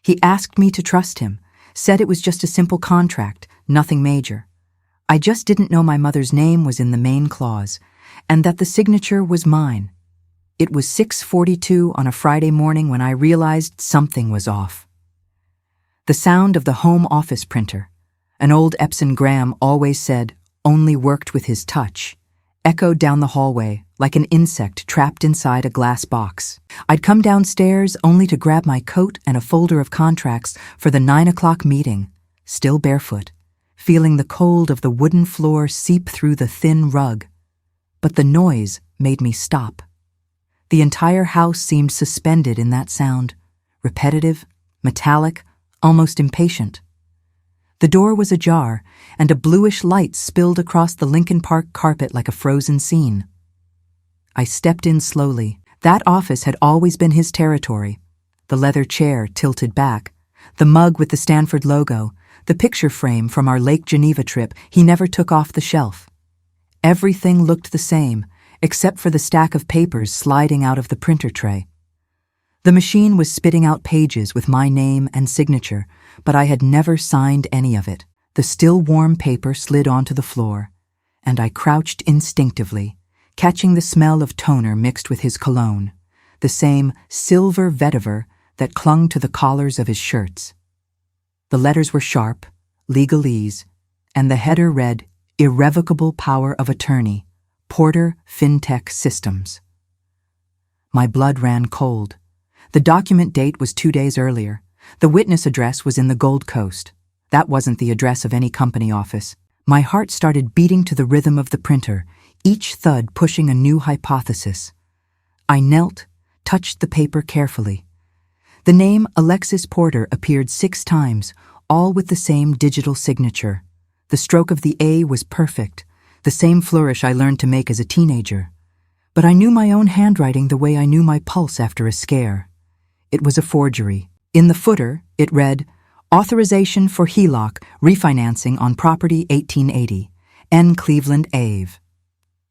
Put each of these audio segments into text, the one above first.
He asked me to trust him, said it was just a simple contract, nothing major. I just didn't know my mother's name was in the main clause, and that the signature was mine. It was 6:42 on a Friday morning when I realized something was off. The sound of the home office printer, an old Epson Graham always said, only worked with his touch, echoed down the hallway like an insect trapped inside a glass box. I'd come downstairs only to grab my coat and a folder of contracts for the 9 o'clock meeting, still barefoot, feeling the cold of the wooden floor seep through the thin rug. But the noise made me stop. The entire house seemed suspended in that sound, repetitive, metallic, almost impatient. The door was ajar, and a bluish light spilled across the Lincoln Park carpet like a frozen scene. I stepped in slowly. That office had always been his territory. The leather chair tilted back, the mug with the Stanford logo, the picture frame from our Lake Geneva trip he never took off the shelf. Everything looked the same, except for the stack of papers sliding out of the printer tray. The machine was spitting out pages with my name and signature, but I had never signed any of it. The still warm paper slid onto the floor, and I crouched instinctively, catching the smell of toner mixed with his cologne, the same silver vetiver that clung to the collars of his shirts. The letters were sharp, legalese, and the header read, Irrevocable Power of Attorney, Porter FinTech Systems. My blood ran cold. The document date was 2 days earlier. The witness address was in the Gold Coast. That wasn't the address of any company office. My heart started beating to the rhythm of the printer, each thud pushing a new hypothesis. I knelt, touched the paper carefully. The name Alexis Porter appeared 6 times, all with the same digital signature. The stroke of the A was perfect, the same flourish I learned to make as a teenager. But I knew my own handwriting the way I knew my pulse after a scare. It was a forgery. In the footer, it read, Authorization for HELOC Refinancing on Property 1880, N. Cleveland Ave.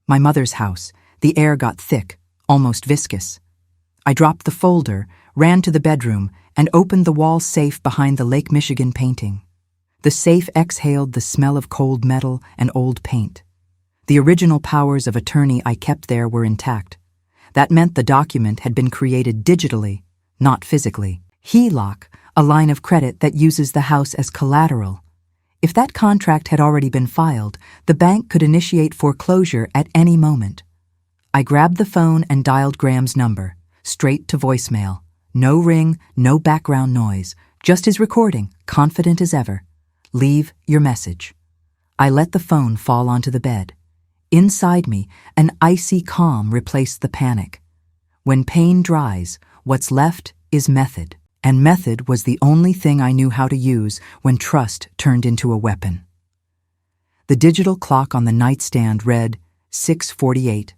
My mother's house. The air got thick, almost viscous. I dropped the folder, ran to the bedroom, and opened the wall safe behind the Lake Michigan painting. The safe exhaled the smell of cold metal and old paint. The original powers of attorney I kept there were intact. That meant the document had been created digitally, not physically. HELOC, a line of credit that uses the house as collateral. If that contract had already been filed, the bank could initiate foreclosure at any moment. I grabbed the phone and dialed Graham's number, straight to voicemail. No ring, no background noise, just his recording, confident as ever. Leave your message. I let the phone fall onto the bed. Inside me, an icy calm replaced the panic. When pain dries, what's left is method. And method was the only thing I knew how to use when trust turned into a weapon. The digital clock on the nightstand read 6:48.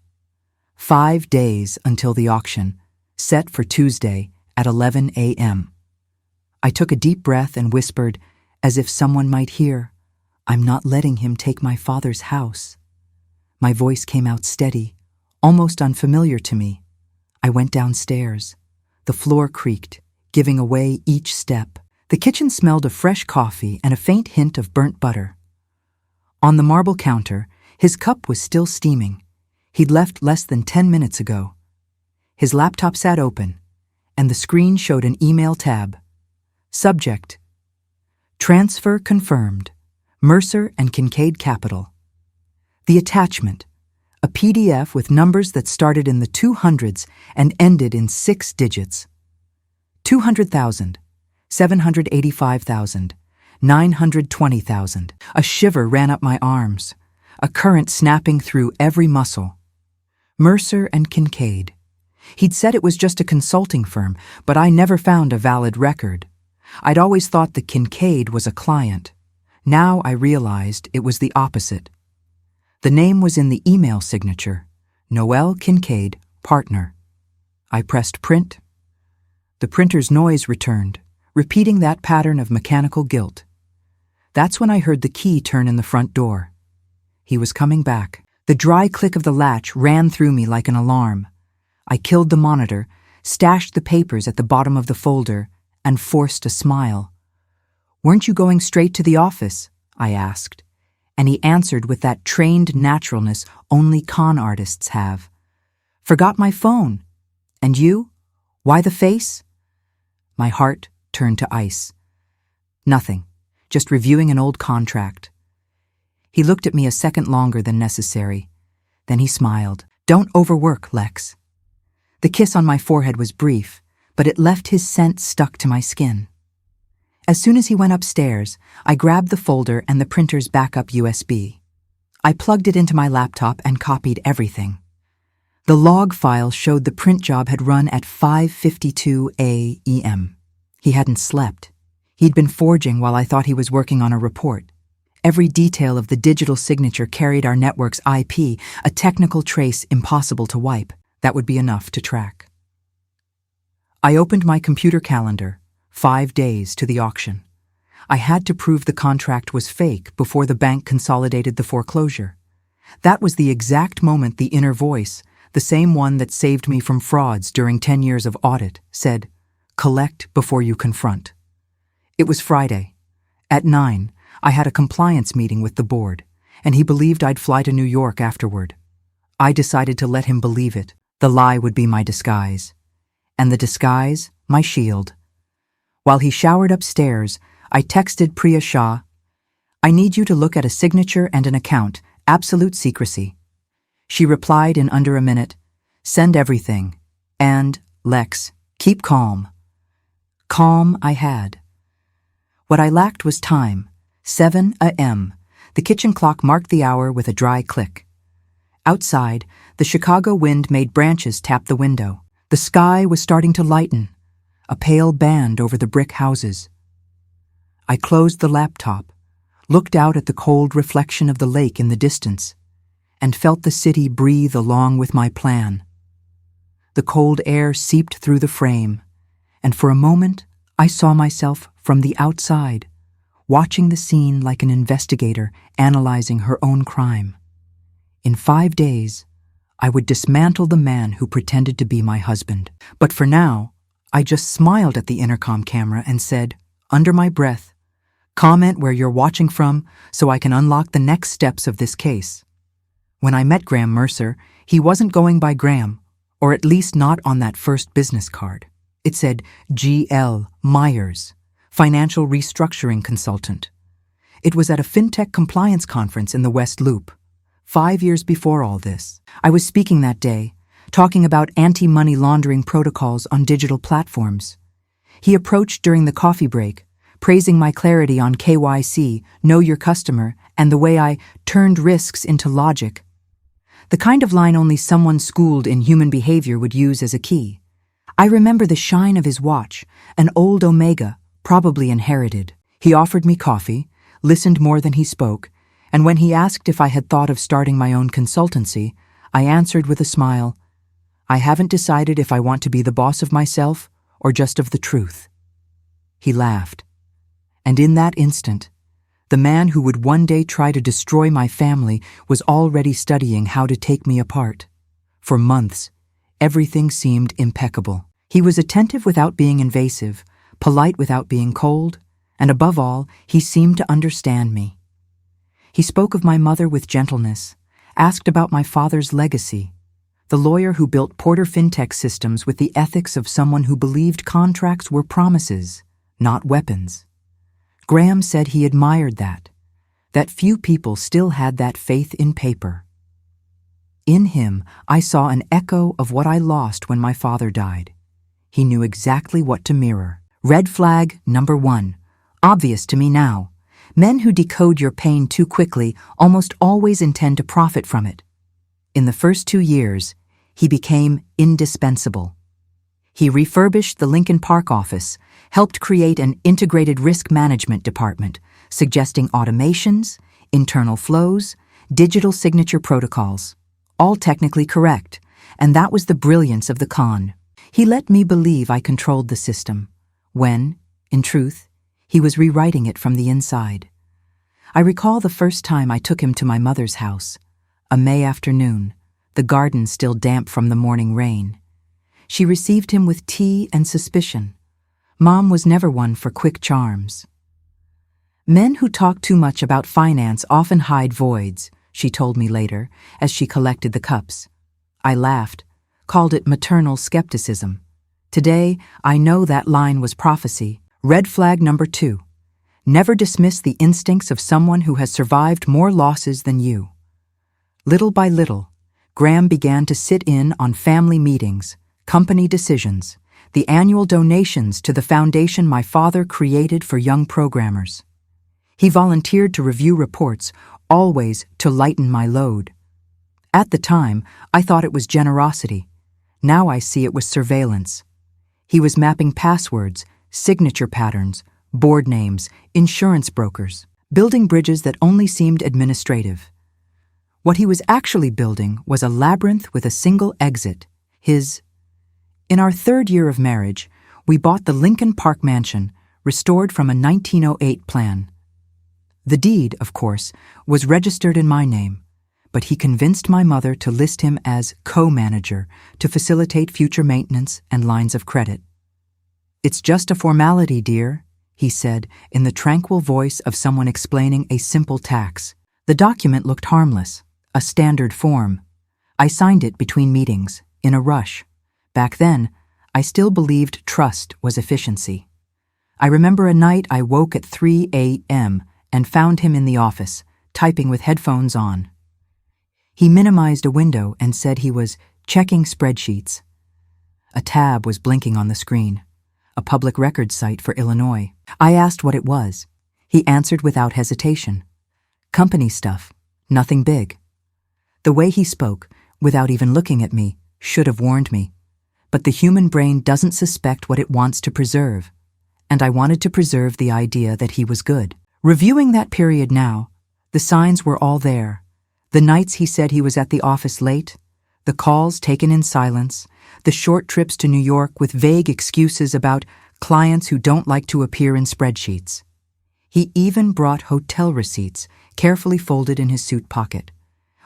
5 days until the auction, set for Tuesday at 11 a.m. I took a deep breath and whispered, as if someone might hear, I'm not letting him take my father's house. My voice came out steady, almost unfamiliar to me. I went downstairs. The floor creaked, giving away each step. The kitchen smelled of fresh coffee and a faint hint of burnt butter. On the marble counter, his cup was still steaming. He'd left less than 10 minutes ago. His laptop sat open, and the screen showed an email tab. Subject: Transfer confirmed. Mercer and Kincaid Capital. The attachment: a PDF with numbers that started in the 200s and ended in 6 digits. 200,000, 785,000, 920,000. A shiver ran up my arms, a current snapping through every muscle. Mercer and Kincaid. He'd said it was just a consulting firm, but I never found a valid record. I'd always thought the Kincaid was a client. Now I realized it was the opposite. The name was in the email signature, Noel Kincaid, partner. I pressed print. The printer's noise returned, repeating that pattern of mechanical guilt. That's when I heard the key turn in the front door. He was coming back. The dry click of the latch ran through me like an alarm. I killed the monitor, stashed the papers at the bottom of the folder, and forced a smile. "Weren't you going straight to the office?" I asked, and he answered with that trained naturalness only con artists have. "Forgot my phone. And you? Why the face?" My heart turned to ice. "Nothing, just reviewing an old contract." He looked at me a second longer than necessary. Then he smiled. "Don't overwork, Lex." The kiss on my forehead was brief, but it left his scent stuck to my skin. As soon as he went upstairs, I grabbed the folder and the printer's backup USB. I plugged it into my laptop and copied everything. The log file showed the print job had run at 5:52 a.m. He hadn't slept. He'd been forging while I thought he was working on a report. Every detail of the digital signature carried our network's IP, a technical trace impossible to wipe. That would be enough to track. I opened my computer calendar, 5 days to the auction. I had to prove the contract was fake before the bank consolidated the foreclosure. That was the exact moment the inner voice, the same one that saved me from frauds during 10 years of audit, said, "Collect before you confront." It was Friday. At 9, I had a compliance meeting with the board, and he believed I'd fly to New York afterward. I decided to let him believe it. The lie would be my disguise, and the disguise, my shield. While he showered upstairs, I texted Priya Shah, "I need you to look at a signature and an account, absolute secrecy." She replied in under a minute, "Send everything. And, Lex, keep calm." Calm I had. What I lacked was time. 7 a.m. The kitchen clock marked the hour with a dry click. Outside, the Chicago wind made branches tap the window. The sky was starting to lighten, a pale band over the brick houses. I closed the laptop, looked out at the cold reflection of the lake in the distance, and felt the city breathe along with my plan. The cold air seeped through the frame, and for a moment I saw myself from the outside, watching the scene like an investigator analyzing her own crime. In 5 days, I would dismantle the man who pretended to be my husband. But for now, I just smiled at the intercom camera and said, under my breath, "Comment where you're watching from so I can unlock the next steps of this case." When I met Graham Mercer, he wasn't going by Graham, or at least not on that first business card. It said G.L. Myers, financial restructuring consultant. It was at a fintech compliance conference in the West Loop. 5 years before all this, I was speaking that day, talking about anti-money laundering protocols on digital platforms. He approached during the coffee break, praising my clarity on KYC, know your customer, and the way I turned risks into logic. The kind of line only someone schooled in human behavior would use as a key. I remember the shine of his watch, an old Omega, probably inherited. He offered me coffee, listened more than he spoke, and when he asked if I had thought of starting my own consultancy, I answered with a smile, "I haven't decided if I want to be the boss of myself or just of the truth." He laughed. And in that instant, the man who would one day try to destroy my family was already studying how to take me apart. For months, everything seemed impeccable. He was attentive without being invasive, polite without being cold, and above all, he seemed to understand me. He spoke of my mother with gentleness, asked about my father's legacy, the lawyer who built Porter FinTech systems with the ethics of someone who believed contracts were promises, not weapons. Graham said he admired that few people still had that faith in paper. In him, I saw an echo of what I lost when my father died. He knew exactly what to mirror. Red flag number 1, obvious to me now. Men who decode your pain too quickly almost always intend to profit from it. In the first 2 years, he became indispensable. He refurbished the Lincoln Park office, helped create an integrated risk management department, suggesting automations, internal flows, digital signature protocols, all technically correct, and that was the brilliance of the con. He let me believe I controlled the system, when, in truth, he was rewriting it from the inside. I recall the first time I took him to my mother's house, a May afternoon, the garden still damp from the morning rain. She received him with tea and suspicion. Mom was never one for quick charms. Men who talk too much about finance often hide voids, she told me later, as she collected the cups. I laughed, called it maternal skepticism. Today, I know that line was prophecy. Red flag number 2. Never dismiss the instincts of someone who has survived more losses than you. Little by little, Graham began to sit in on family meetings, company decisions, the annual donations to the foundation my father created for young programmers. He volunteered to review reports, always to lighten my load. At the time, I thought it was generosity. Now I see it was surveillance. He was mapping passwords, signature patterns, board names, insurance brokers, building bridges that only seemed administrative. What he was actually building was a labyrinth with a single exit, his. In our 3rd year of marriage, we bought the Lincoln Park mansion, restored from a 1908 plan. The deed, of course, was registered in my name, but he convinced my mother to list him as co-manager to facilitate future maintenance and lines of credit. "It's just a formality, dear," he said in the tranquil voice of someone explaining a simple tax. The document looked harmless, a standard form. I signed it between meetings, in a rush. Back then, I still believed trust was efficiency. I remember a night I woke at 3 a.m. and found him in the office, typing with headphones on. He minimized a window and said he was checking spreadsheets. A tab was blinking on the screen, a public records site for Illinois. I asked what it was. He answered without hesitation. Company stuff, nothing big. The way he spoke, without even looking at me, should have warned me. But the human brain doesn't suspect what it wants to preserve, and I wanted to preserve the idea that he was good. Reviewing that period now, the signs were all there. The nights he said he was at the office late, the calls taken in silence, the short trips to New York with vague excuses about clients who don't like to appear in spreadsheets. He even brought hotel receipts, carefully folded in his suit pocket.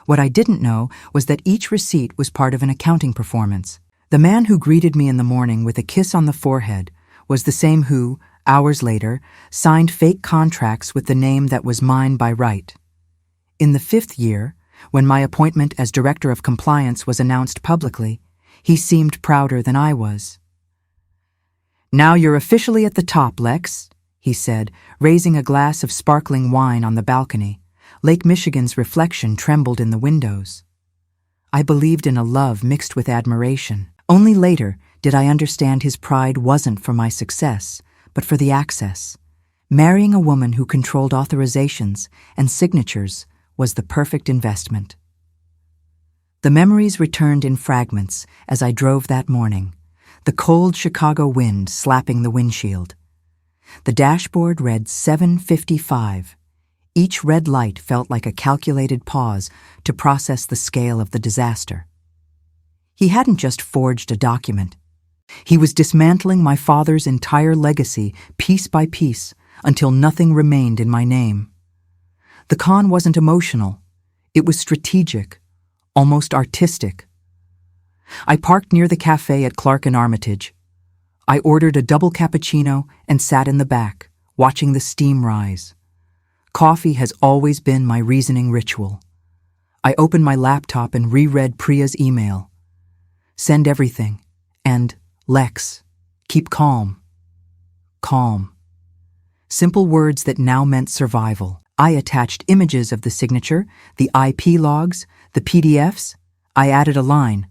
What I didn't know was that each receipt was part of an accounting performance. The man who greeted me in the morning with a kiss on the forehead was the same who, hours later, signed fake contracts with the name that was mine by right. In the 5th year, when my appointment as Director of Compliance was announced publicly, he seemed prouder than I was. "Now you're officially at the top, Lex," he said, raising a glass of sparkling wine on the balcony. Lake Michigan's reflection trembled in the windows. I believed in a love mixed with admiration. Only later did I understand his pride wasn't for my success, but for the access. Marrying a woman who controlled authorizations and signatures was the perfect investment. The memories returned in fragments as I drove that morning, the cold Chicago wind slapping the windshield. The dashboard read 7:55. Each red light felt like a calculated pause to process the scale of the disaster. He hadn't just forged a document. He was dismantling my father's entire legacy piece by piece until nothing remained in my name. The con wasn't emotional. It was strategic, almost artistic. I parked near the cafe at Clark and Armitage. I ordered a double cappuccino and sat in the back, watching the steam rise. Coffee has always been my reasoning ritual. I opened my laptop and reread Priya's email. "Send everything," and "Lex, keep calm." Calm. Simple words that now meant survival. I attached images of the signature, the IP logs, the PDFs. I added a line.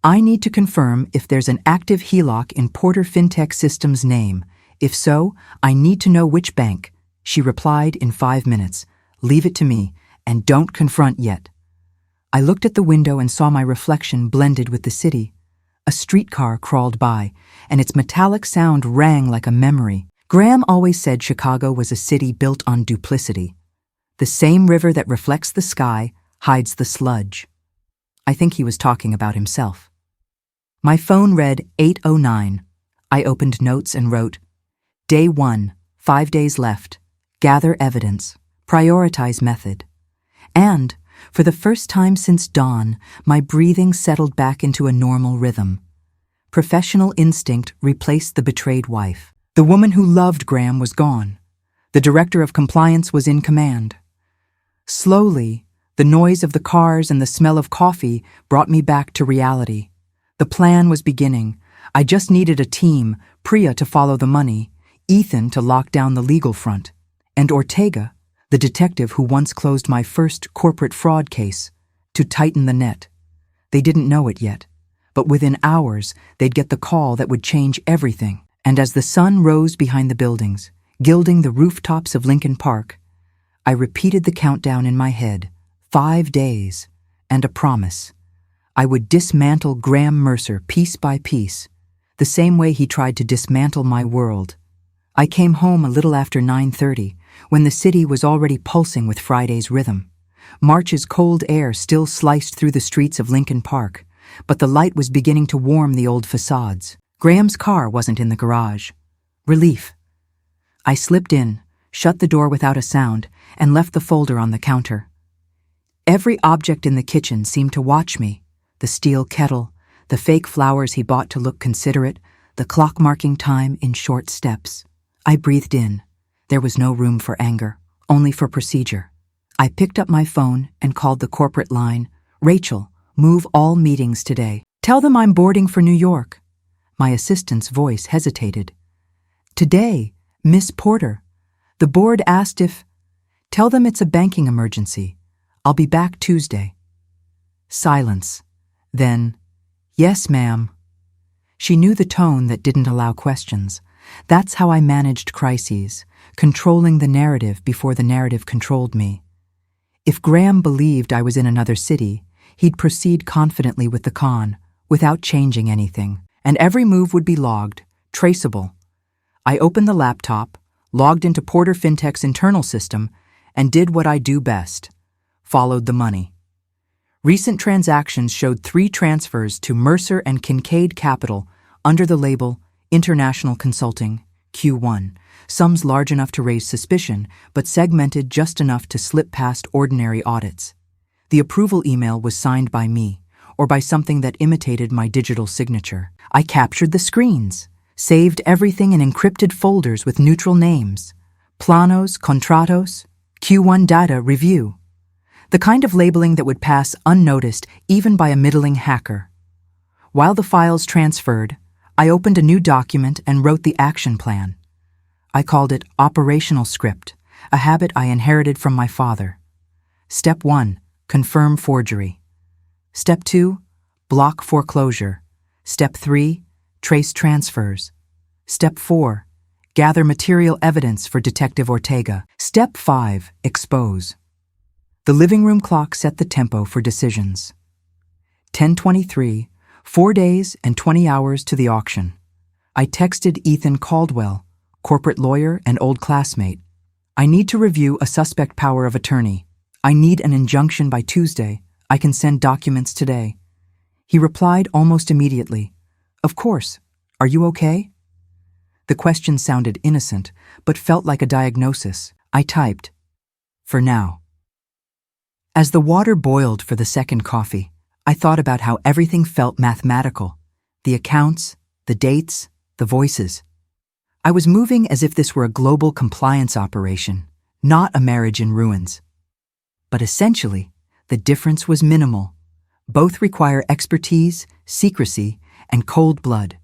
"I need to confirm if there's an active HELOC in Porter FinTech Systems' name. If so, I need to know which bank." She replied in 5 minutes. "Leave it to me, and don't confront yet." I looked at the window and saw my reflection blended with the city. A streetcar crawled by, and its metallic sound rang like a memory. Graham always said Chicago was a city built on duplicity. The same river that reflects the sky hides the sludge. I think he was talking about himself. My phone read 8:09. I opened notes and wrote, "Day 1, 5 days left. Gather evidence. Prioritize method." And, for the first time since dawn, my breathing settled back into a normal rhythm. Professional instinct replaced the betrayed wife. The woman who loved Graham was gone. The director of compliance was in command. Slowly, the noise of the cars and the smell of coffee brought me back to reality. The plan was beginning. I just needed a team, Priya to follow the money, Ethan to lock down the legal front, and Ortega, the detective who once closed my first corporate fraud case, to tighten the net. They didn't know it yet, but within hours they'd get the call that would change everything. And as the sun rose behind the buildings, gilding the rooftops of Lincoln Park, I repeated the countdown in my head, 5 days, and a promise. I would dismantle Graham Mercer piece by piece, the same way he tried to dismantle my world. I came home a little after 9:30, when the city was already pulsing with Friday's rhythm. March's cold air still sliced through the streets of Lincoln Park, but the light was beginning to warm the old facades. Graham's car wasn't in the garage. Relief. I slipped in, shut the door without a sound, and left the folder on the counter. Every object in the kitchen seemed to watch me. The steel kettle, the fake flowers he bought to look considerate, the clock marking time in short steps. I breathed in. There was no room for anger, only for procedure. I picked up my phone and called the corporate line. Rachel, move all meetings today. Tell them I'm boarding for New York. My assistant's voice hesitated. Today, Miss Porter. The board asked if... Tell them it's a banking emergency. I'll be back Tuesday. Silence. Then, yes, ma'am. She knew the tone that didn't allow questions. That's how I managed crises, controlling the narrative before the narrative controlled me. If Graham believed I was in another city, he'd proceed confidently with the con, without changing anything, and every move would be logged, traceable. I opened the laptop, logged into Porter FinTech's internal system, and did what I do best, followed the money. Recent transactions showed 3 transfers to Mercer and Kincaid Capital under the label International Consulting, Q1, sums large enough to raise suspicion, but segmented just enough to slip past ordinary audits. The approval email was signed by me, or by something that imitated my digital signature. I captured the screens, saved everything in encrypted folders with neutral names. Planos, Contratos, Q1 Data Review. The kind of labeling that would pass unnoticed even by a middling hacker. While the files transferred, I opened a new document and wrote the action plan. I called it Operational Script, a habit I inherited from my father. Step 1, confirm forgery. Step 2, block foreclosure. Step 3, trace transfers. Step 4, gather material evidence for Detective Ortega. Step 5, expose. The living room clock set the tempo for decisions. 10:23, 4 days and 20 hours to the auction. I texted Ethan Caldwell, corporate lawyer and old classmate. I need to review a suspect power of attorney. I need an injunction by Tuesday. I can send documents today. He replied almost immediately. Of course. Are you okay? The question sounded innocent, but felt like a diagnosis. I typed, for now. As the water boiled for the second coffee, I thought about how everything felt mathematical. The accounts, the dates, the voices. I was moving as if this were a global compliance operation, not a marriage in ruins. But essentially, the difference was minimal. Both require expertise, secrecy, and cold blood.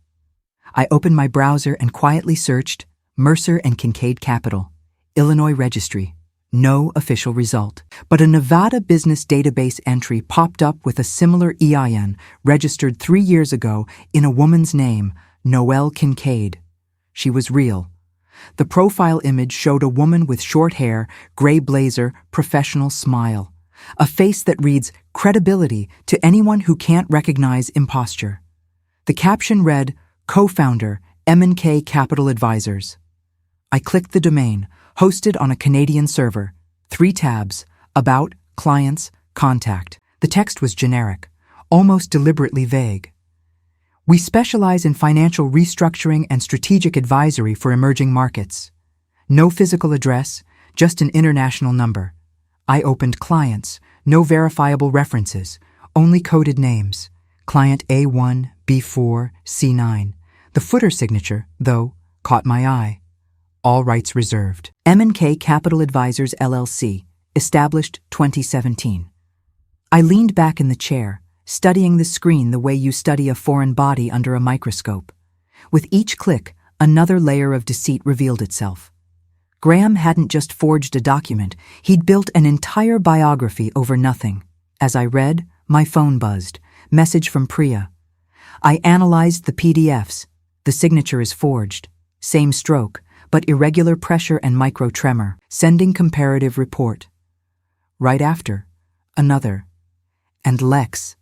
I opened my browser and quietly searched Mercer and Kincaid Capital, Illinois Registry. No official result. But a Nevada business database entry popped up with a similar EIN registered 3 years ago in a woman's name, Noelle Kincaid. She was real. The profile image showed a woman with short hair, gray blazer, professional smile. A face that reads credibility to anyone who can't recognize imposture. The caption read, co-founder, M&K Capital Advisors. I clicked the domain, hosted on a Canadian server. 3 tabs, about, clients, contact. The text was generic, almost deliberately vague. We specialize in financial restructuring and strategic advisory for emerging markets. No physical address, just an international number. I opened clients, no verifiable references, only coded names. Client A1, B4, C9. The footer signature, though, caught my eye. All rights reserved. M&K Capital Advisors LLC, established 2017. I leaned back in the chair, studying the screen the way you study a foreign body under a microscope. With each click, another layer of deceit revealed itself. Graham hadn't just forged a document, he'd built an entire biography over nothing. As I read, my phone buzzed. Message from Priya. I analyzed the PDFs. The signature is forged. Same stroke, but irregular pressure and micro tremor. Sending comparative report. Right after, another. And Lex.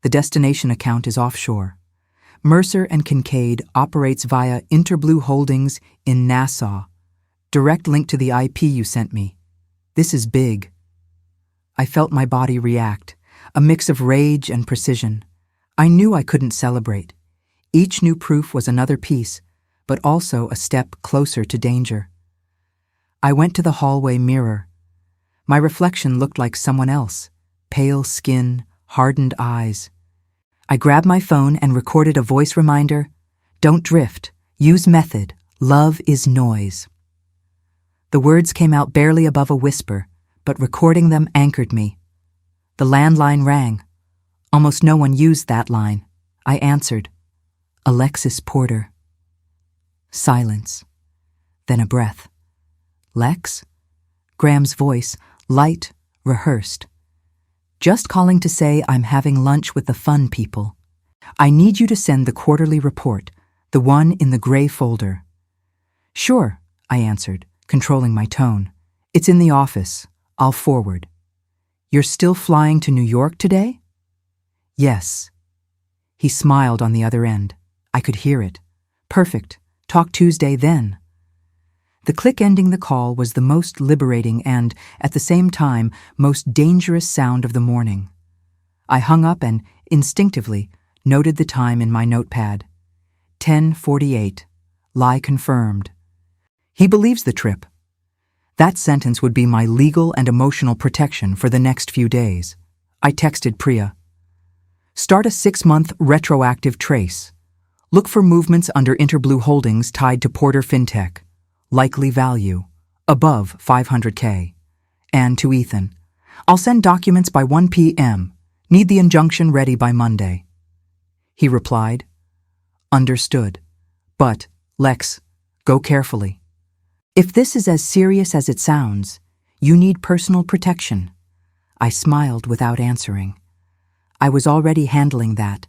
The destination account is offshore. Mercer and Kincaid operates via Interblue Holdings in Nassau. Direct link to the IP you sent me. This is big. I felt my body react, a mix of rage and precision. I knew I couldn't celebrate. Each new proof was another piece, but also a step closer to danger. I went to the hallway mirror. My reflection looked like someone else, pale skin, hardened eyes. I grabbed my phone and recorded a voice reminder. Don't drift. Use method. Love is noise. The words came out barely above a whisper, but recording them anchored me. The landline rang. Almost no one used that line. I answered. Alexis Porter. Silence. Then a breath. Lex? Graham's voice, light, rehearsed. Just calling to say I'm having lunch with the fun people. I need you to send the quarterly report, the one in the gray folder. Sure, I answered, controlling my tone. It's in the office. I'll forward. You're still flying to New York today? Yes. He smiled on the other end. I could hear it. Perfect. Talk Tuesday then. The click ending the call was the most liberating and, at the same time, most dangerous sound of the morning. I hung up and, instinctively, noted the time in my notepad. 10:48. Lie confirmed. He believes the trip. That sentence would be my legal and emotional protection for the next few days. I texted Priya. Start a 6-month retroactive trace. Look for movements under Interblue Holdings tied to Porter FinTech. Likely value. Above 500K. And to Ethan. I'll send documents by 1 p.m. Need the injunction ready by Monday. He replied. Understood. But, Lex, go carefully. If this is as serious as it sounds, you need personal protection. I smiled without answering. I was already handling that.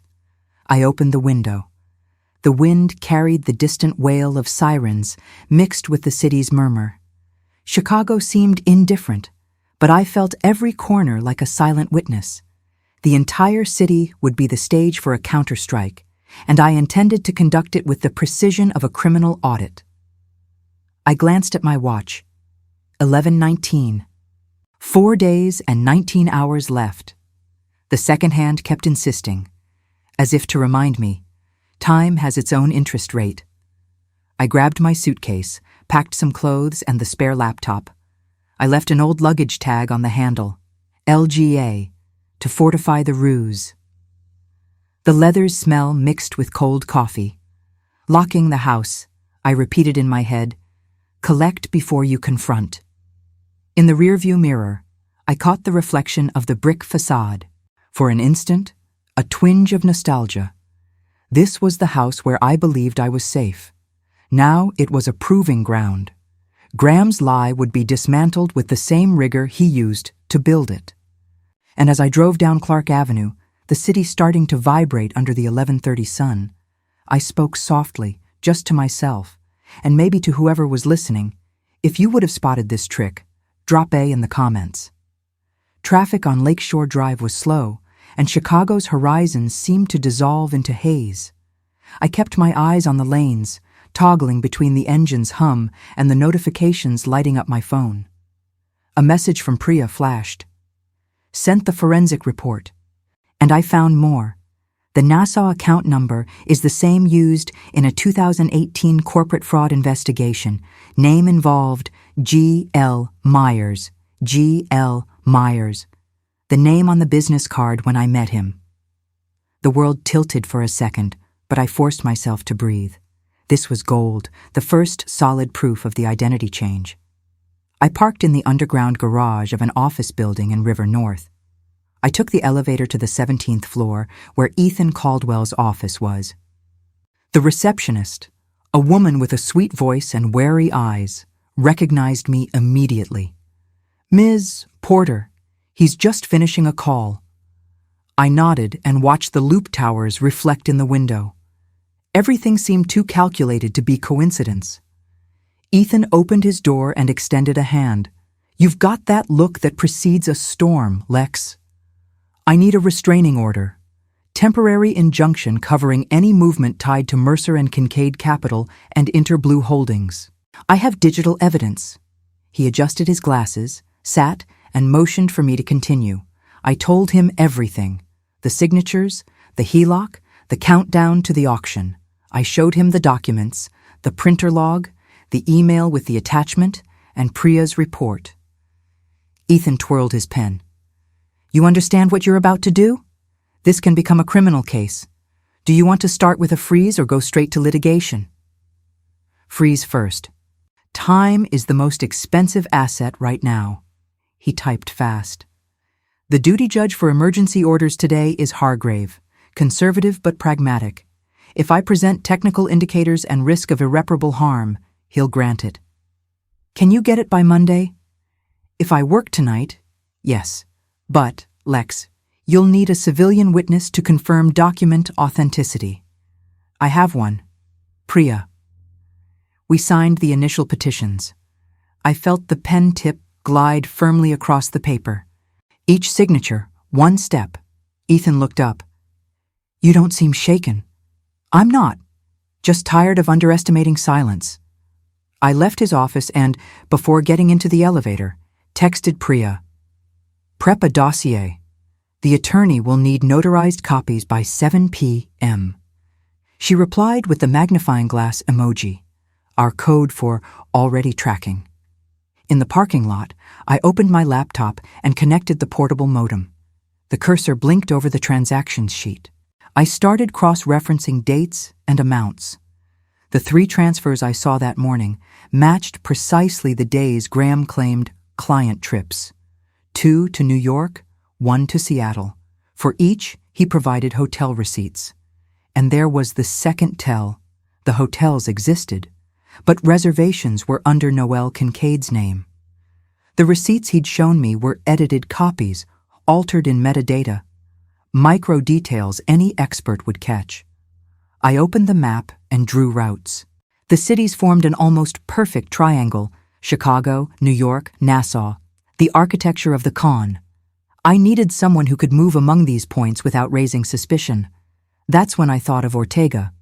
I opened the window. The wind carried the distant wail of sirens mixed with the city's murmur. Chicago seemed indifferent, but I felt every corner like a silent witness. The entire city would be the stage for a counterstrike, and I intended to conduct it with the precision of a criminal audit. I glanced at my watch. 11:19. 4 days and 19 hours left. The second hand kept insisting, as if to remind me, time has its own interest rate. I grabbed my suitcase, packed some clothes and the spare laptop. I left an old luggage tag on the handle, LGA, to fortify the ruse. The leather's smell mixed with cold coffee. Locking the house, I repeated in my head, collect before you confront. In the rearview mirror, I caught the reflection of the brick facade. For an instant, a twinge of nostalgia. This was the house where I believed I was safe. Now it was a proving ground. Graham's lie would be dismantled with the same rigor he used to build it. And as I drove down Clark Avenue, the city starting to vibrate under the 11:30 sun, I spoke softly, just to myself, and maybe to whoever was listening. If you would have spotted this trick, drop A in the comments. Traffic on Lakeshore Drive was slow, and Chicago's horizons seemed to dissolve into haze. I kept my eyes on the lanes, toggling between the engine's hum and the notifications lighting up my phone. A message from Priya flashed. Sent the forensic report. And I found more. The Nassau account number is the same used in a 2018 corporate fraud investigation. Name involved, G.L. Myers. G.L. Myers. The name on the business card when I met him. The world tilted for a second, but I forced myself to breathe. This was gold, the first solid proof of the identity change. I parked in the underground garage of an office building in River North. I took the elevator to the 17th floor, where Ethan Caldwell's office was. The receptionist, a woman with a sweet voice and wary eyes, recognized me immediately. "Ms. Porter, he's just finishing a call." I nodded and watched the loop towers reflect in the window. Everything seemed too calculated to be coincidence. Ethan opened his door and extended a hand. "You've got that look that precedes a storm, Lex. I need a restraining order. Temporary injunction covering any movement tied to Mercer and Kincaid Capital and Interblue Holdings. I have digital evidence." He adjusted his glasses, sat, and motioned for me to continue. I told him everything. The signatures, the HELOC, the countdown to the auction. I showed him the documents, the printer log, the email with the attachment, and Priya's report. Ethan twirled his pen. "You understand what you're about to do? This can become a criminal case. Do you want to start with a freeze or go straight to litigation?" "Freeze first. Time is the most expensive asset right now." He typed fast. "The duty judge for emergency orders today is Hargrave, conservative but pragmatic. If I present technical indicators and risk of irreparable harm, he'll grant it. Can you get it by Monday?" "If I work tonight, yes. But, Lex, you'll need a civilian witness to confirm document authenticity." "I have one. Priya." We signed the initial petitions. I felt the pen tip glide firmly across the paper. Each signature, one step. Ethan looked up. "You don't seem shaken." "I'm not. Just tired of underestimating silence." I left his office and, before getting into the elevator, texted Priya. "Prep a dossier. The attorney will need notarized copies by 7 p.m. She replied with the magnifying glass emoji, our code for already tracking. In the parking lot, I opened my laptop and connected the portable modem. The cursor blinked over the transactions sheet. I started cross-referencing dates and amounts. The 3 transfers I saw that morning matched precisely the days Graham claimed client trips. 2 to New York, 1 to Seattle. For each, he provided hotel receipts. And there was the second tell. The hotels existed, but reservations were under Noel Kincaid's name. The receipts he'd shown me were edited copies, altered in metadata, micro details any expert would catch. I opened the map and drew routes. The cities formed an almost perfect triangle: Chicago, New York, Nassau, the architecture of the con. I needed someone who could move among these points without raising suspicion. That's when I thought of Ortega.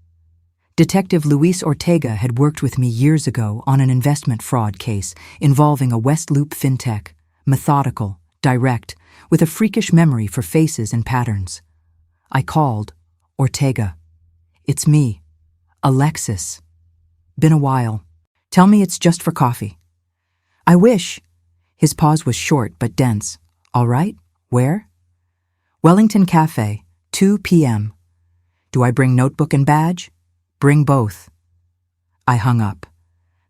Detective Luis Ortega had worked with me years ago on an investment fraud case involving a West Loop fintech, methodical, direct, with a freakish memory for faces and patterns. I called. "Ortega. It's me. Alexis. Been a while. Tell me it's just for coffee." "I wish." His pause was short but dense. "All right. Where?" "Wellington Cafe, 2 p.m. Do I bring notebook and badge?" "Bring both." I hung up.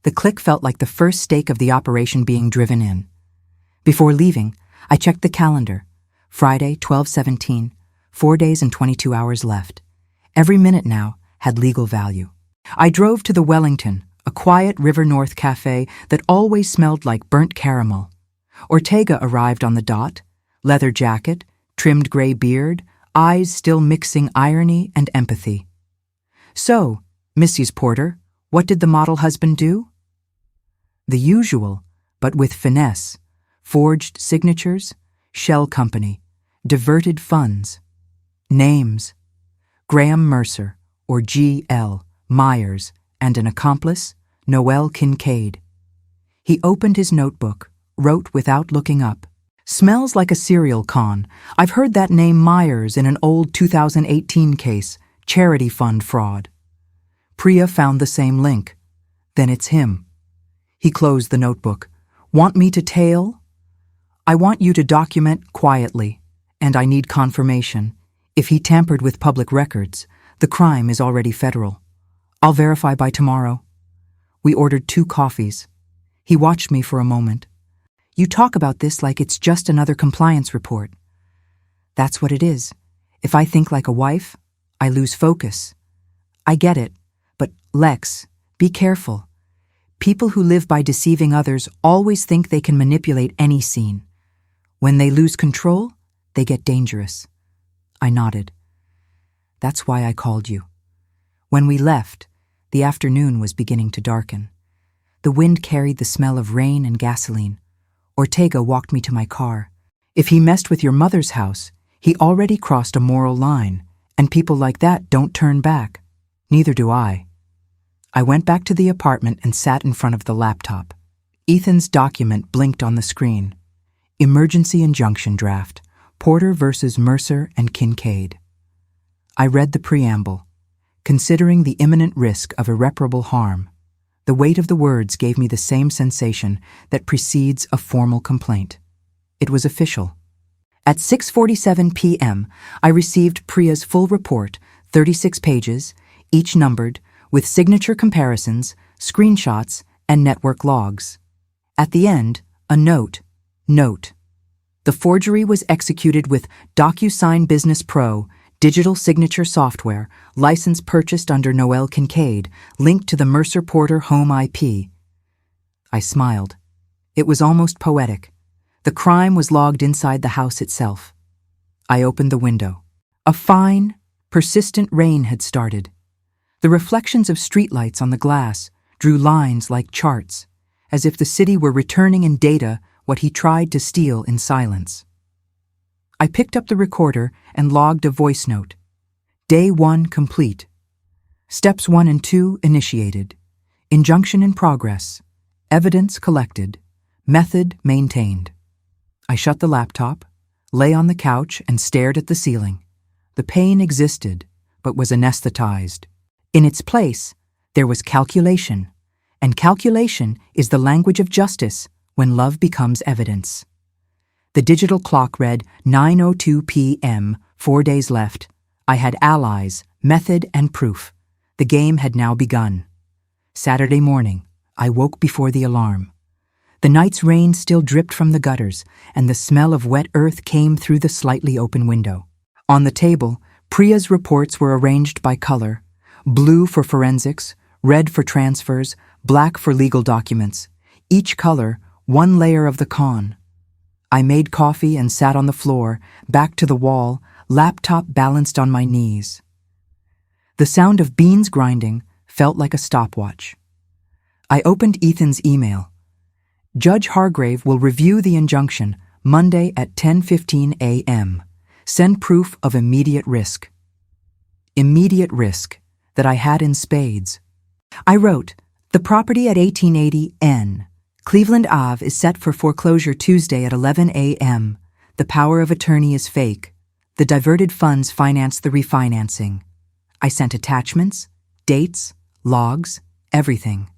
The click felt like the first stake of the operation being driven in. Before leaving, I checked the calendar. Friday, 12/17, 4 days and 22 hours left. Every minute now had legal value. I drove to the Wellington, a quiet River North cafe that always smelled like burnt caramel. Ortega arrived on the dot, leather jacket, trimmed gray beard, eyes still mixing irony and empathy. "So, Mrs. Porter, what did the model husband do?" "The usual, but with finesse. Forged signatures, shell company, diverted funds. Names: Graham Mercer, or G.L. Myers, and an accomplice, Noel Kincaid." He opened his notebook, wrote without looking up. "Smells like a serial con. I've heard that name Myers in an old 2018 case, charity fund fraud." Priya found the same link. "Then it's him." He closed the notebook. "Want me to tail?" "I want you to document quietly, and I need confirmation. If he tampered with public records, the crime is already federal. I'll verify by tomorrow. We ordered 2 coffees. He watched me for a moment. You talk about this like it's just another compliance report. That's what it is. If I think like a wife, I lose focus. I get it, but Lex, be careful. People who live by deceiving others always think they can manipulate any scene. When they lose control, they get dangerous. I nodded. That's why I called you. When we left, the afternoon was beginning to darken. The wind carried the smell of rain and gasoline. Ortega walked me to my car. If he messed with your mother's house, he already crossed a moral line, and people like that don't turn back. Neither do I. I went back to the apartment and sat in front of the laptop. Ethan's document blinked on the screen. Emergency injunction draft. Porter versus Mercer and Kincaid. I read the preamble. Considering the imminent risk of irreparable harm, the weight of the words gave me the same sensation that precedes a formal complaint. It was official. At 6:47 p.m., I received Priya's full report, 36 pages, each numbered, with signature comparisons, screenshots, and network logs. At the end, a note. The forgery was executed with DocuSign Business Pro, digital signature software, license purchased under Noel Kincaid, linked to the Mercer Porter home IP. I smiled. It was almost poetic. The crime was logged inside the house itself. I opened the window. A fine, persistent rain had started. The reflections of streetlights on the glass drew lines like charts, as if the city were returning in data what he tried to steal in silence. I picked up the recorder and logged a voice note. Day 1 complete. Steps 1 and 2 initiated. Injunction in progress. Evidence collected. Method maintained. I shut the laptop, lay on the couch, and stared at the ceiling. The pain existed, but was anesthetized. In its place, there was calculation, and calculation is the language of justice when love becomes evidence. The digital clock read 9:02 p.m., 4 days left. I had allies, method, and proof. The game had now begun. Saturday morning, I woke before the alarm. The night's rain still dripped from the gutters, and the smell of wet earth came through the slightly open window. On the table, Priya's reports were arranged by color: blue for forensics, red for transfers, black for legal documents. Each color, one layer of the con. I made coffee and sat on the floor, back to the wall, laptop balanced on my knees. The sound of beans grinding felt like a stopwatch. I opened Ethan's email. Judge Hargrave will review the injunction Monday at 10:15 a.m. Send proof of immediate risk. Immediate risk that I had in spades. I wrote, the property at 1880 N. Cleveland Ave is set for foreclosure Tuesday at 11 a.m. The power of attorney is fake. The diverted funds finance the refinancing. I sent attachments, dates, logs, everything.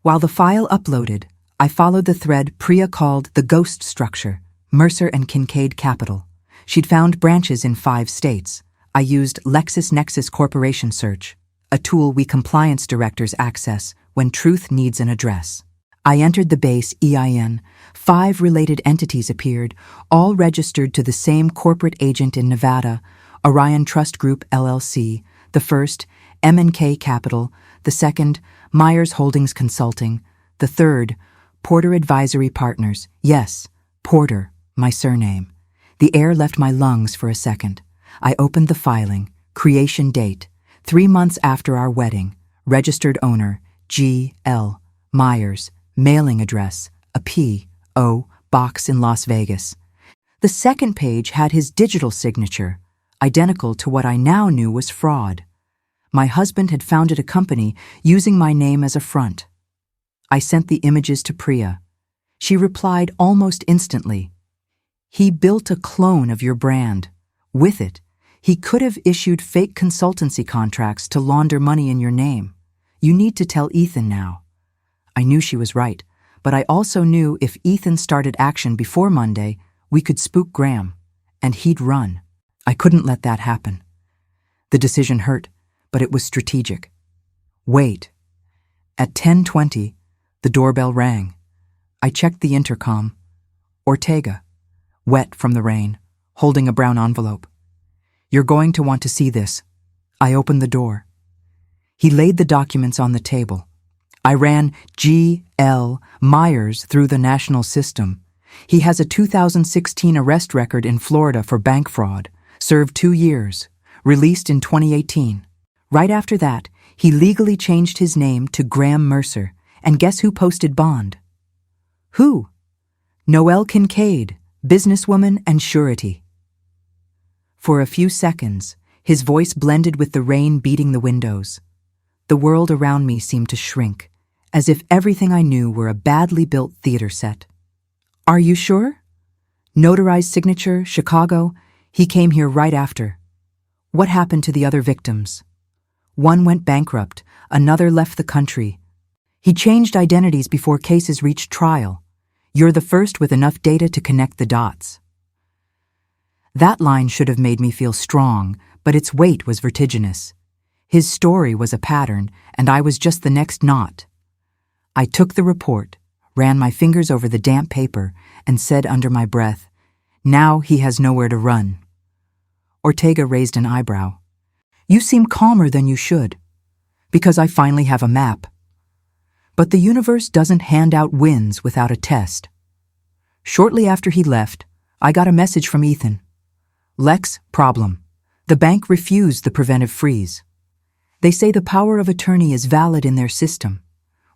While the file uploaded, I followed the thread Priya called the ghost structure, Mercer and Kincaid Capital. She'd found branches in 5 states. I used LexisNexis Corporation Search, a tool we compliance directors access when truth needs an address. I entered the base EIN. 5 related entities appeared, all registered to the same corporate agent in Nevada, Orion Trust Group LLC, the first, M&K Capital, the second, Myers Holdings Consulting, the third, Porter Advisory Partners. Yes, Porter, my surname. The air left my lungs for a second. I opened the filing. Creation date, 3 months after our wedding. Registered owner, G.L. Myers. Mailing address, a P.O. box in Las Vegas. The second page had his digital signature, identical to what I now knew was fraud. My husband had founded a company using my name as a front. I sent the images to Priya. She replied almost instantly. He built a clone of your brand. With it, he could have issued fake consultancy contracts to launder money in your name. You need to tell Ethan now. I knew she was right, but I also knew if Ethan started action before Monday, we could spook Graham, and he'd run. I couldn't let that happen. The decision hurt, but it was strategic. Wait. At 10:20, the doorbell rang. I checked the intercom. Ortega, wet from the rain, holding a brown envelope. "You're going to want to see this." I opened the door. He laid the documents on the table. I ran G.L. Myers through the national system. He has a 2016 arrest record in Florida for bank fraud, served 2 years, released in 2018. Right after that, he legally changed his name to Graham Mercer, and guess who posted bond? Who? Noelle Kincaid, businesswoman and surety. For a few seconds, his voice blended with the rain beating the windows. The world around me seemed to shrink, as if everything I knew were a badly built theater set. "Are you sure?" Notarized signature, Chicago. He came here right after. What happened to the other victims? One went bankrupt, another left the country. He changed identities before cases reached trial. You're the first with enough data to connect the dots. That line should have made me feel strong, but its weight was vertiginous. His story was a pattern, and I was just the next knot. I took the report, ran my fingers over the damp paper, and said under my breath, "Now he has nowhere to run." Ortega raised an eyebrow. "You seem calmer than you should." "Because I finally have a map." But the universe doesn't hand out wins without a test. Shortly after he left, I got a message from Ethan. "Lex, problem. The bank refused the preventive freeze. They say the power of attorney is valid in their system.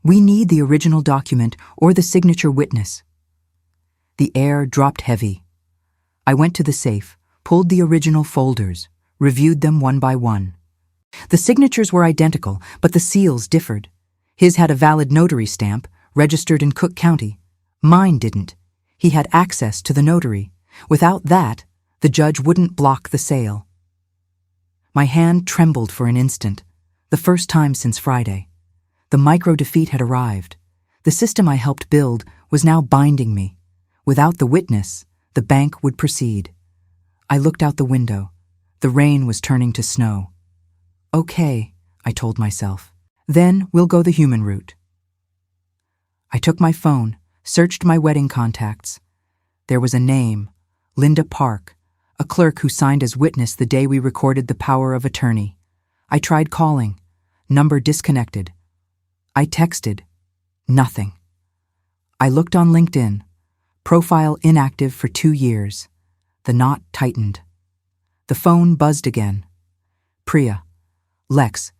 We need the original document or the signature witness." The air dropped heavy. I went to the safe, pulled the original folders, reviewed them one by one. The signatures were identical, but the seals differed. His had a valid notary stamp, registered in Cook County. Mine didn't. He had access to the notary. Without that, the judge wouldn't block the sale. My hand trembled for an instant, the first time since Friday. The micro-defeat had arrived. The system I helped build was now binding me. Without the witness, the bank would proceed. I looked out the window. The rain was turning to snow. "Okay," I told myself. "Then we'll go the human route." I took my phone, searched my wedding contacts. There was a name, Linda Park, a clerk who signed as witness the day we recorded the power of attorney. I tried calling. Number disconnected. I texted. Nothing. I looked on LinkedIn. Profile inactive for 2 years. The knot tightened. The phone buzzed again. "Priya. Lex,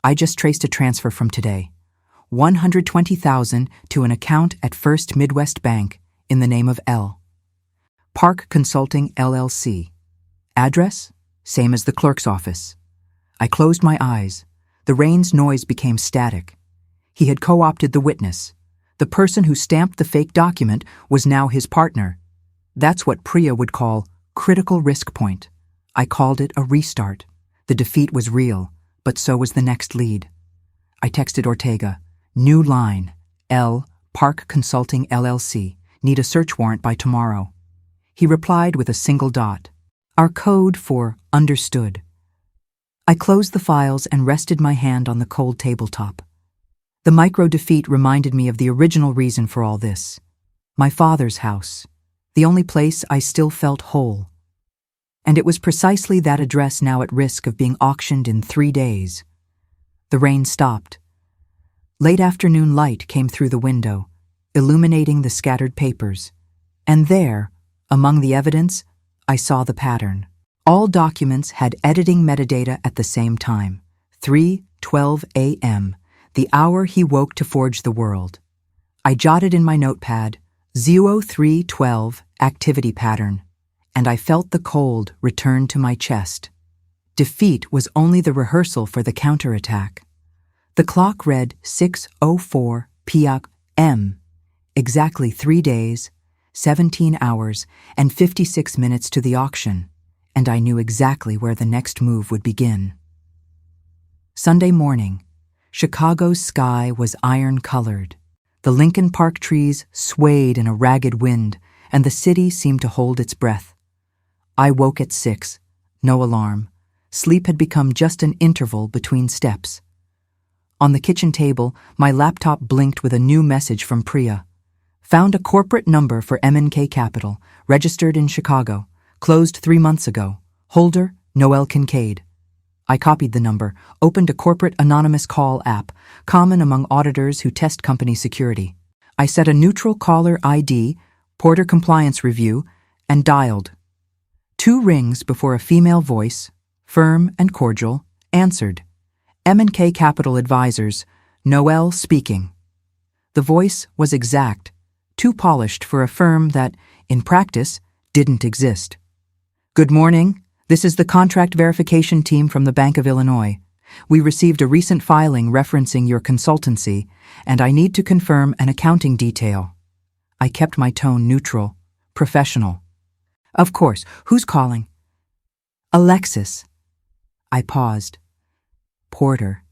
I just traced a transfer from today. $120,000 to an account at First Midwest Bank in the name of L. Park Consulting LLC. Address? Same as the clerk's office." I closed my eyes. The rain's noise became static. He had co-opted the witness. The person who stamped the fake document was now his partner. That's what Priya would call critical risk point. I called it a restart. The defeat was real, but so was the next lead. I texted Ortega. "New line. L. Park Consulting LLC. Need a search warrant by tomorrow." He replied with a single dot. Our code for understood. I closed the files and rested my hand on the cold tabletop. The micro-defeat reminded me of the original reason for all this. My father's house. The only place I still felt whole. And it was precisely that address now at risk of being auctioned in 3 days. The rain stopped. Late afternoon light came through the window, illuminating the scattered papers. And there, among the evidence, I saw the pattern. All documents had editing metadata at the same time. 3:12 a.m., the hour he woke to forge the world. I jotted in my notepad, 0312 activity pattern, and I felt the cold return to my chest. Defeat was only the rehearsal for the counterattack. The clock read 6:04 p.m., exactly 3 days, 17 hours, and 56 minutes to the auction, and I knew exactly where the next move would begin. Sunday morning, Chicago's sky was iron-colored. The Lincoln Park trees swayed in a ragged wind, and the city seemed to hold its breath. I woke at 6, no alarm. Sleep had become just an interval between steps. On the kitchen table, my laptop blinked with a new message from Priya. Found a corporate number for M&K Capital, registered in Chicago, closed 3 months ago. Holder, Noel Kincaid. I copied the number, opened a corporate anonymous call app, common among auditors who test company security. I set a neutral caller ID, Porter Compliance Review, and dialed. 2 rings before a female voice, firm and cordial, answered. M&K Capital Advisors, Noel speaking. The voice was exact, too polished for a firm that, in practice, didn't exist. Good morning. This is the contract verification team from the Bank of Illinois. We received a recent filing referencing your consultancy, and I need to confirm an accounting detail. I kept my tone neutral, professional. Of course, who's calling? Alexis. I paused. Porter.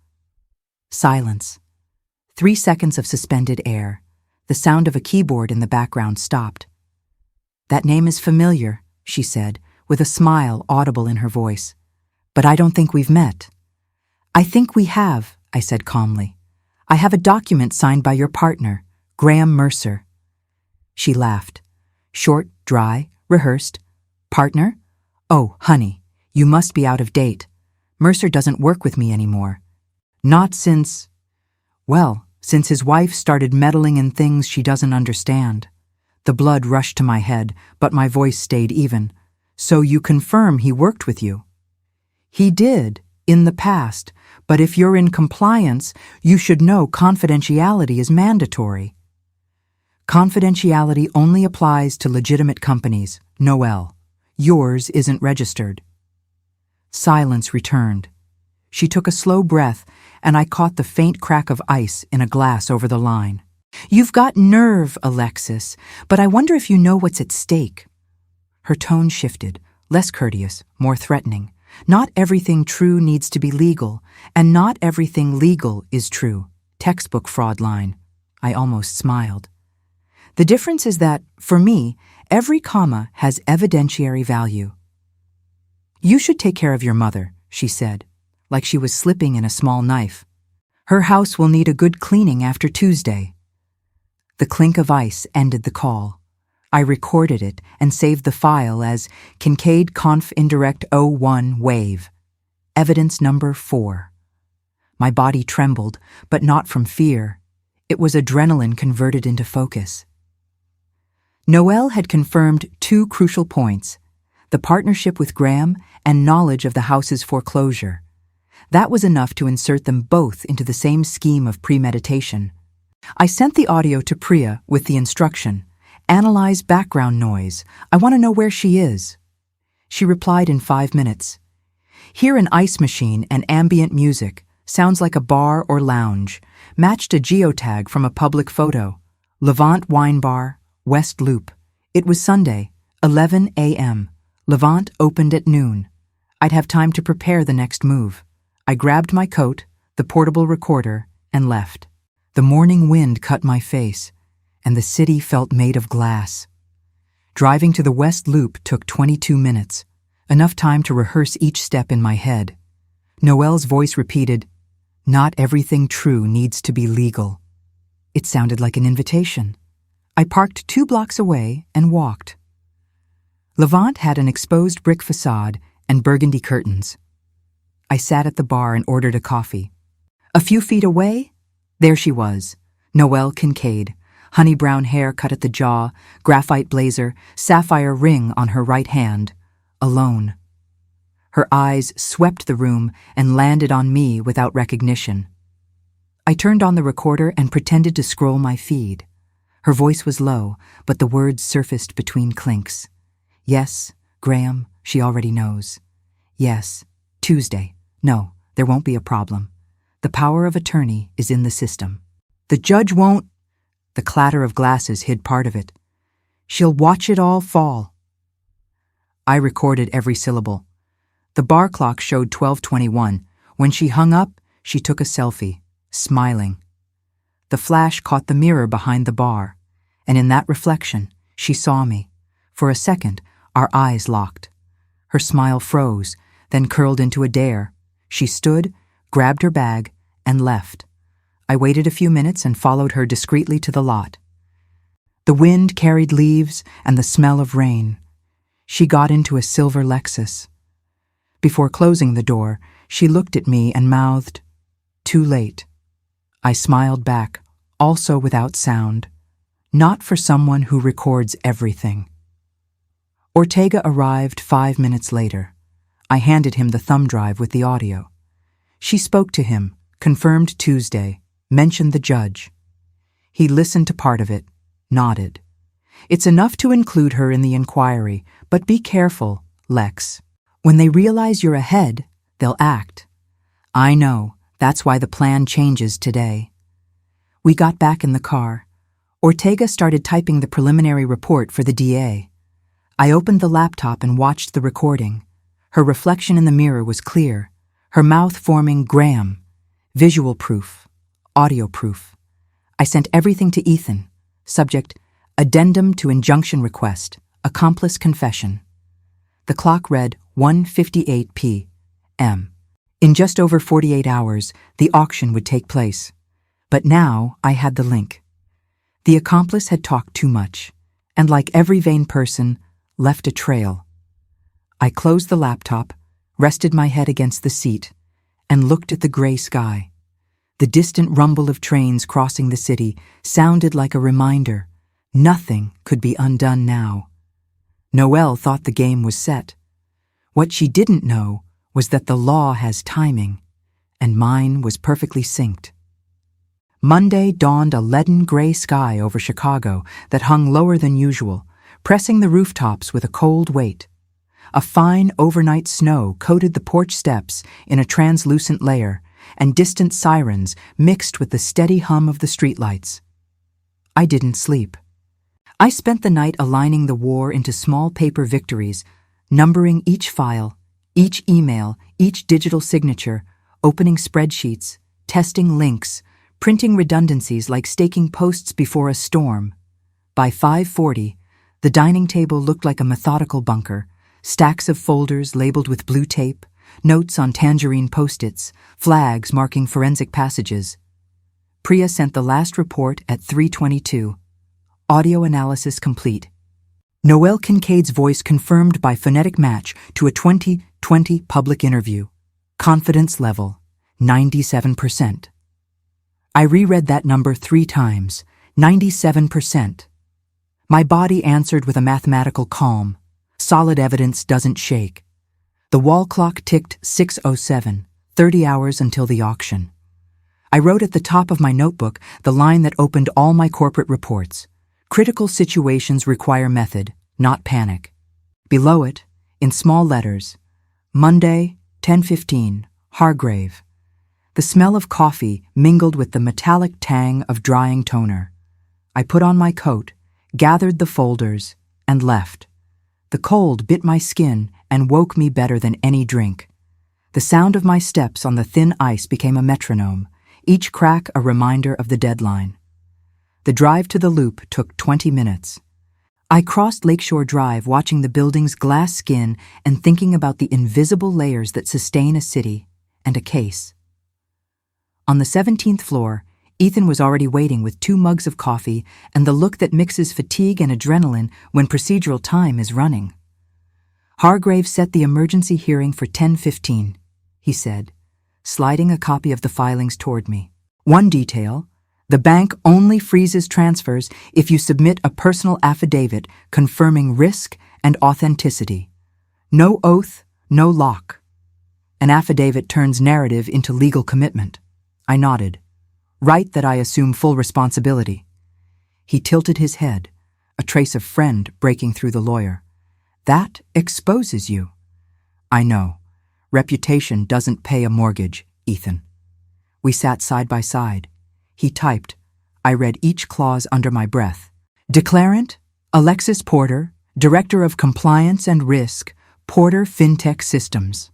Silence. 3 seconds of suspended air. The sound of a keyboard in the background stopped. That name is familiar, she said, with a smile audible in her voice. But I don't think we've met. I think we have, I said calmly. I have a document signed by your partner, Graham Mercer. She laughed. Short, dry, rehearsed. Partner? Oh, honey, you must be out of date. Mercer doesn't work with me anymore. Not since his wife started meddling in things she doesn't understand. The blood rushed to my head, but my voice stayed even. So you confirm he worked with you? He did, in the past, but if you're in compliance, you should know confidentiality is mandatory. Confidentiality only applies to legitimate companies, Noel. Yours isn't registered. Silence returned. She took a slow breath, and I caught the faint crack of ice in a glass over the line. You've got nerve, Alexis, but I wonder if you know what's at stake. Her tone shifted, less courteous, more threatening. Not everything true needs to be legal, and not everything legal is true. Textbook fraud line. I almost smiled. The difference is that, for me, every comma has evidentiary value. You should take care of your mother, she said, like she was slipping in a small knife. Her house will need a good cleaning after Tuesday. The clink of ice ended the call. I recorded it and saved the file as Kincaid Conf Indirect 01 Wave. Evidence number 4. My body trembled, but not from fear. It was adrenaline converted into focus. Noel had confirmed 2 crucial points: the partnership with Graham and knowledge of the house's foreclosure. That was enough to insert them both into the same scheme of premeditation. I sent the audio to Priya with the instruction: analyze background noise. I want to know where she is. She replied in 5 minutes. Hear an ice machine and ambient music. Sounds like a bar or lounge. Matched a geotag from a public photo. Levant Wine Bar, West Loop. It was Sunday, 11 a.m. Levant opened at noon. I'd have time to prepare the next move. I grabbed my coat, the portable recorder, and left. The morning wind cut my face, and the city felt made of glass. Driving to the West Loop took 22 minutes, enough time to rehearse each step in my head. Noel's voice repeated, "Not everything true needs to be legal." It sounded like an invitation. I parked 2 blocks away and walked. Levant had an exposed brick facade and burgundy curtains. I sat at the bar and ordered a coffee. A few feet away, there she was, Noel Kincaid, honey brown hair cut at the jaw, graphite blazer, sapphire ring on her right hand, alone. Her eyes swept the room and landed on me without recognition. I turned on the recorder and pretended to scroll my feed. Her voice was low, but the words surfaced between clinks. Yes, Graham, she already knows. Yes, Tuesday. No, there won't be a problem. The power of attorney is in the system. The judge won't. The clatter of glasses hid part of it. She'll watch it all fall. I recorded every syllable. The bar clock showed 12:21. When she hung up, she took a selfie, smiling. The flash caught the mirror behind the bar, and in that reflection, she saw me. For a second, our eyes locked. Her smile froze, then curled into a dare. She stood, grabbed her bag, and left, I waited a few minutes and followed her discreetly to the lot. The wind carried leaves and the smell of rain. She got into a silver Lexus. Before closing the door, she looked at me and mouthed, "Too late." I smiled back, also without sound. Not for someone who records everything. Ortega arrived 5 minutes later. I handed him the thumb drive with the audio. She spoke to him, confirmed Tuesday, mentioned the judge. He listened to part of it, nodded. "It's enough to include her in the inquiry, but be careful, Lex. When they realize you're ahead, they'll act." "I know, that's why the plan changes today." We got back in the car. Ortega started typing the preliminary report for the DA. I opened the laptop and watched the recording. Her reflection in the mirror was clear, her mouth forming Graham. Visual proof, audio proof. I sent everything to Ethan. Subject, addendum to injunction request, accomplice confession. The clock read 1:58 p.m. In just over 48 hours, the auction would take place. But now I had the link. The accomplice had talked too much, and like every vain person, left a trail. I closed the laptop, rested my head against the seat, and looked at the gray sky. The distant rumble of trains crossing the city sounded like a reminder. Nothing could be undone now. Noelle thought the game was set. What she didn't know was that the law has timing, and mine was perfectly synced. Monday dawned a leaden gray sky over Chicago that hung lower than usual, pressing the rooftops with a cold weight. A fine overnight snow coated the porch steps in a translucent layer, and distant sirens mixed with the steady hum of the streetlights. I didn't sleep. I spent the night aligning the war into small paper victories, numbering each file, each email, each digital signature, opening spreadsheets, testing links, printing redundancies like staking posts before a storm. By 5:40, the dining table looked like a methodical bunker, stacks of folders labeled with blue tape, notes on tangerine Post-its, flags marking forensic passages. Priya sent the last report at 3:22. Audio analysis complete. Noelle Kincaid's voice confirmed by phonetic match to a 2020 public interview. Confidence level, 97%. I reread that number 3 times, 97%. My body answered with a mathematical calm. Solid evidence doesn't shake. The wall clock ticked 6:07, 30 hours until the auction. I wrote at the top of my notebook the line that opened all my corporate reports. Critical situations require method, not panic. Below it, in small letters, Monday, 10:15, Hargrave. The smell of coffee mingled with the metallic tang of drying toner. I put on my coat, gathered the folders, and left. The cold bit my skin and woke me better than any drink. The sound of my steps on the thin ice became a metronome, each crack a reminder of the deadline. The drive to the loop took 20 minutes. I crossed Lakeshore Drive watching the building's glass skin and thinking about the invisible layers that sustain a city and a case. On the 17th floor, Ethan was already waiting with 2 mugs of coffee and the look that mixes fatigue and adrenaline when procedural time is running. Hargrave set the emergency hearing for 10:15, he said, sliding a copy of the filings toward me. One detail: the bank only freezes transfers if you submit a personal affidavit confirming risk and authenticity. No oath, no lock. An affidavit turns narrative into legal commitment. I nodded. Right that I assume full responsibility. He tilted his head, a trace of friend breaking through the lawyer. That exposes you. I know. Reputation doesn't pay a mortgage, Ethan. We sat side by side. He typed. I read each clause under my breath. Declarant, Alexis Porter, Director of Compliance and Risk, Porter FinTech Systems.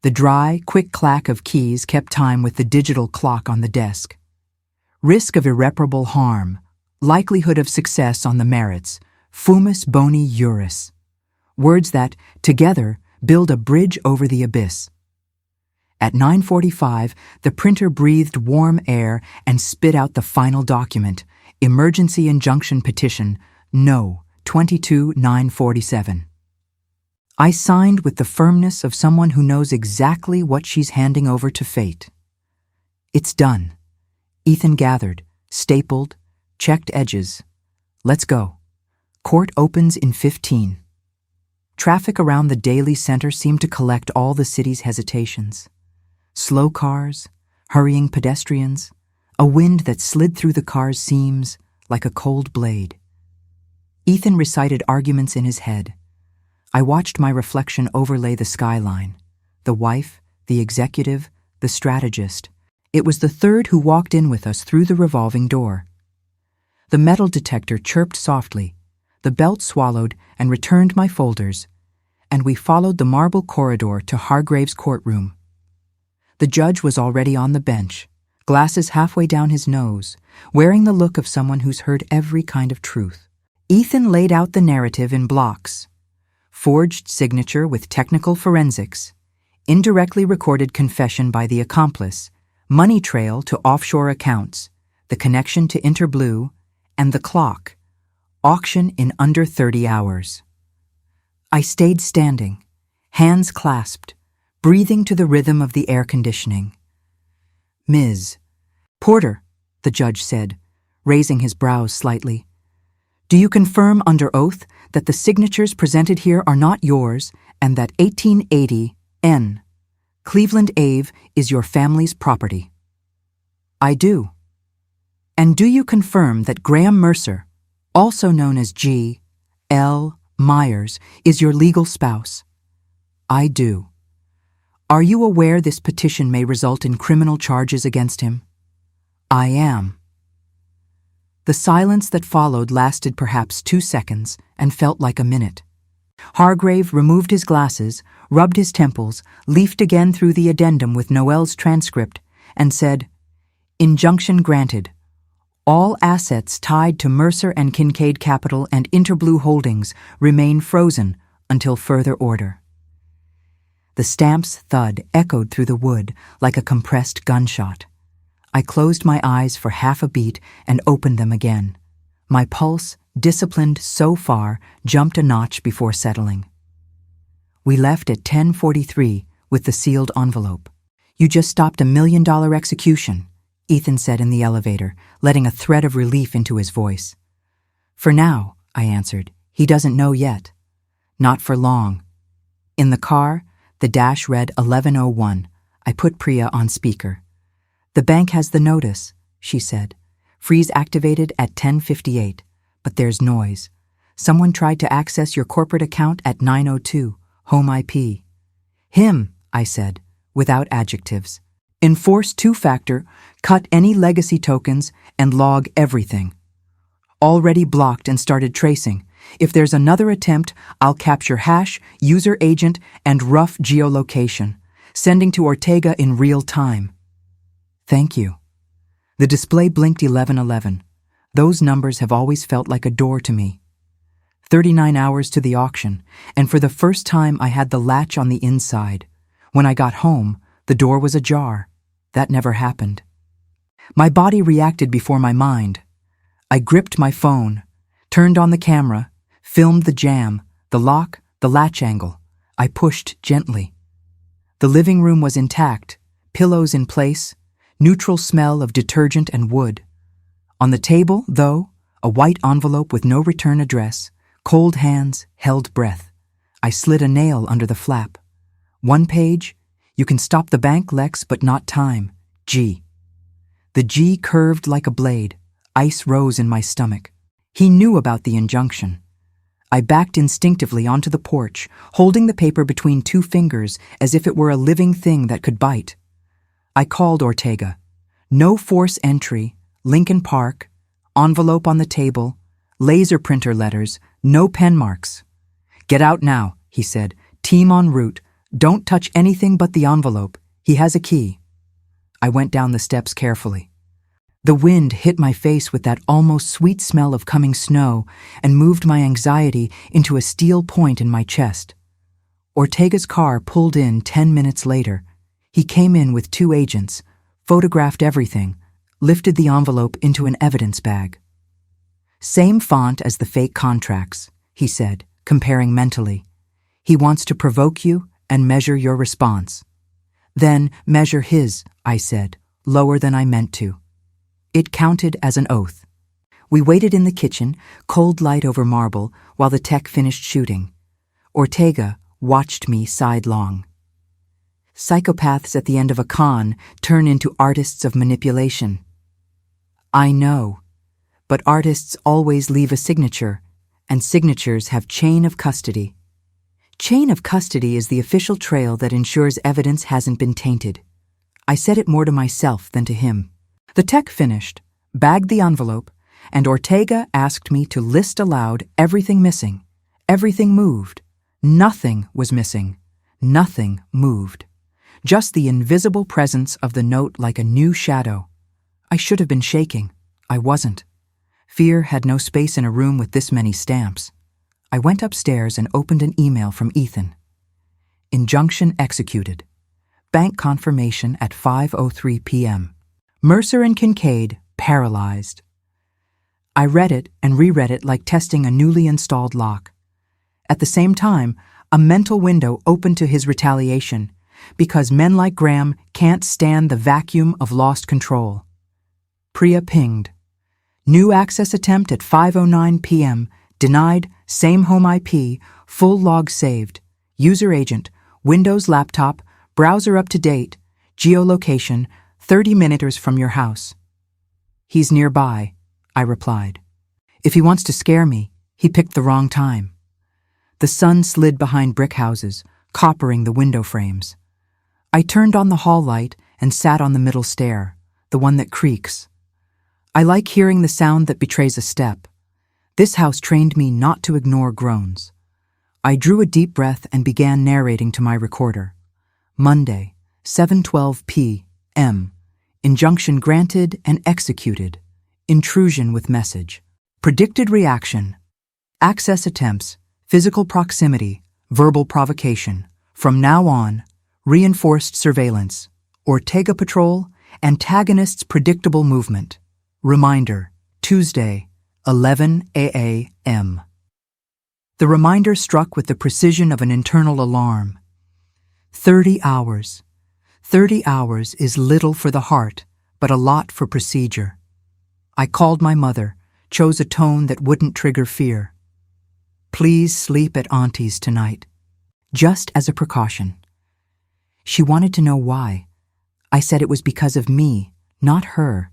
The dry, quick clack of keys kept time with the digital clock on the desk. Risk of irreparable harm, likelihood of success on the merits, fumus boni juris. Words that, together, build a bridge over the abyss. At 9:45, the printer breathed warm air and spit out the final document, Emergency Injunction Petition, No. 22-947. I signed with the firmness of someone who knows exactly what she's handing over to fate. It's done. Ethan gathered, stapled, checked edges. Let's go. Court opens in 15. Traffic around the Daily Center seemed to collect all the city's hesitations. Slow cars, hurrying pedestrians, a wind that slid through the car's seams like a cold blade. Ethan recited arguments in his head. I watched my reflection overlay the skyline. The wife, the executive, the strategist. It was the third who walked in with us through the revolving door. The metal detector chirped softly. The belt swallowed and returned my folders, and we followed the marble corridor to Hargrave's courtroom. The judge was already on the bench, glasses halfway down his nose, wearing the look of someone who's heard every kind of truth. Ethan laid out the narrative in blocks. Forged signature with technical forensics, indirectly recorded confession by the accomplice, money trail to offshore accounts, the connection to Interblue, and the clock. Auction in under 30 hours. I stayed standing, hands clasped, breathing to the rhythm of the air conditioning. Ms. Porter, the judge said, raising his brows slightly. Do you confirm under oath that the signatures presented here are not yours and that 1880 N. Cleveland Ave is your family's property? I do. And do you confirm that Graham Mercer, also known as G. L. Myers, is your legal spouse? I do. Are you aware this petition may result in criminal charges against him? I am. The silence that followed lasted perhaps 2 seconds and felt like a minute. Hargrave removed his glasses, rubbed his temples, leafed again through the addendum with Noel's transcript, and said, Injunction granted. All assets tied to Mercer and Kincaid Capital and Interblue Holdings remain frozen until further order. The stamp's thud echoed through the wood like a compressed gunshot. I closed my eyes for half a beat and opened them again. My pulse, disciplined so far, jumped a notch before settling. We left at 10:43 with the sealed envelope. You just stopped $1 million execution, Ethan said in the elevator, letting a thread of relief into his voice. For now, I answered. He doesn't know yet. Not for long. In the car, the dash read 11:01. I put Priya on speaker. The bank has the notice, she said. Freeze activated at 10:58, but there's noise. Someone tried to access your corporate account at 9:02, home IP. Him, I said, without adjectives. Enforce two-factor, cut any legacy tokens, and log everything. Already blocked and started tracing. If there's another attempt, I'll capture hash, user agent, and rough geolocation, sending to Ortega in real time. Thank you. The display blinked 11:11. Those numbers have always felt like a door to me. 39 hours to the auction, and for the first time I had the latch on the inside. When I got home, the door was ajar. That never happened. My body reacted before my mind. I gripped my phone, turned on the camera, filmed the jam, the lock, the latch angle. I pushed gently. The living room was intact, pillows in place, neutral smell of detergent and wood. On the table, though, a white envelope with no return address, cold hands, held breath. I slid a nail under the flap. One page, you can stop the bank, Lex, but not time. G. The G curved like a blade. Ice rose in my stomach. He knew about the injunction. I backed instinctively onto the porch, holding the paper between two fingers as if it were a living thing that could bite. I called Ortega. No force entry, Lincoln Park, envelope on the table, laser printer letters, no pen marks. Get out now, he said. Team en route. Don't touch anything but the envelope. He has a key. I went down the steps carefully. The wind hit my face with that almost sweet smell of coming snow and moved my anxiety into a steel point in my chest. Ortega's car pulled in 10 minutes later. He came in with 2 agents, photographed everything, lifted the envelope into an evidence bag. "Same font as the fake contracts," he said, comparing mentally. "He wants to provoke you and measure your response." "Then measure his," I said, lower than I meant to. It counted as an oath. We waited in the kitchen, cold light over marble, while the tech finished shooting. Ortega watched me sidelong. Psychopaths at the end of a con turn into artists of manipulation. I know, but artists always leave a signature, and signatures have chain of custody. Chain of custody is the official trail that ensures evidence hasn't been tainted. I said it more to myself than to him. The tech finished, bagged the envelope, and Ortega asked me to list aloud everything missing. Everything moved. Nothing was missing. Nothing moved. Just the invisible presence of the note like a new shadow. I should have been shaking. I wasn't. Fear had no space in a room with this many stamps. I went upstairs and opened an email from Ethan. Injunction executed. Bank confirmation at 5:03 p.m. Mercer and Kincaid paralyzed. I read it and reread it like testing a newly installed lock. At the same time, a mental window opened to his retaliation, because men like Graham can't stand the vacuum of lost control. Priya pinged. New access attempt at 5:09 p.m. Denied, same home IP, full log saved. User agent, Windows laptop, browser up to date, geolocation, 30 minutes from your house. He's nearby, I replied. If he wants to scare me, he picked the wrong time. The sun slid behind brick houses, coppering the window frames. I turned on the hall light and sat on the middle stair, the one that creaks. I like hearing the sound that betrays a step. This house trained me not to ignore groans. I drew a deep breath and began narrating to my recorder. Monday, 7:12 p.m. Injunction granted and executed. Intrusion with message. Predicted reaction. Access attempts. Physical proximity. Verbal provocation. From now on, reinforced surveillance. Ortega patrol. Antagonists' predictable movement. Reminder. Tuesday, 11 a.m. The reminder struck with the precision of an internal alarm. 30 hours. 30 hours is little for the heart, but a lot for procedure. I called my mother, chose a tone that wouldn't trigger fear. Please sleep at Auntie's tonight, just as a precaution. She wanted to know why. I said it was because of me, not her.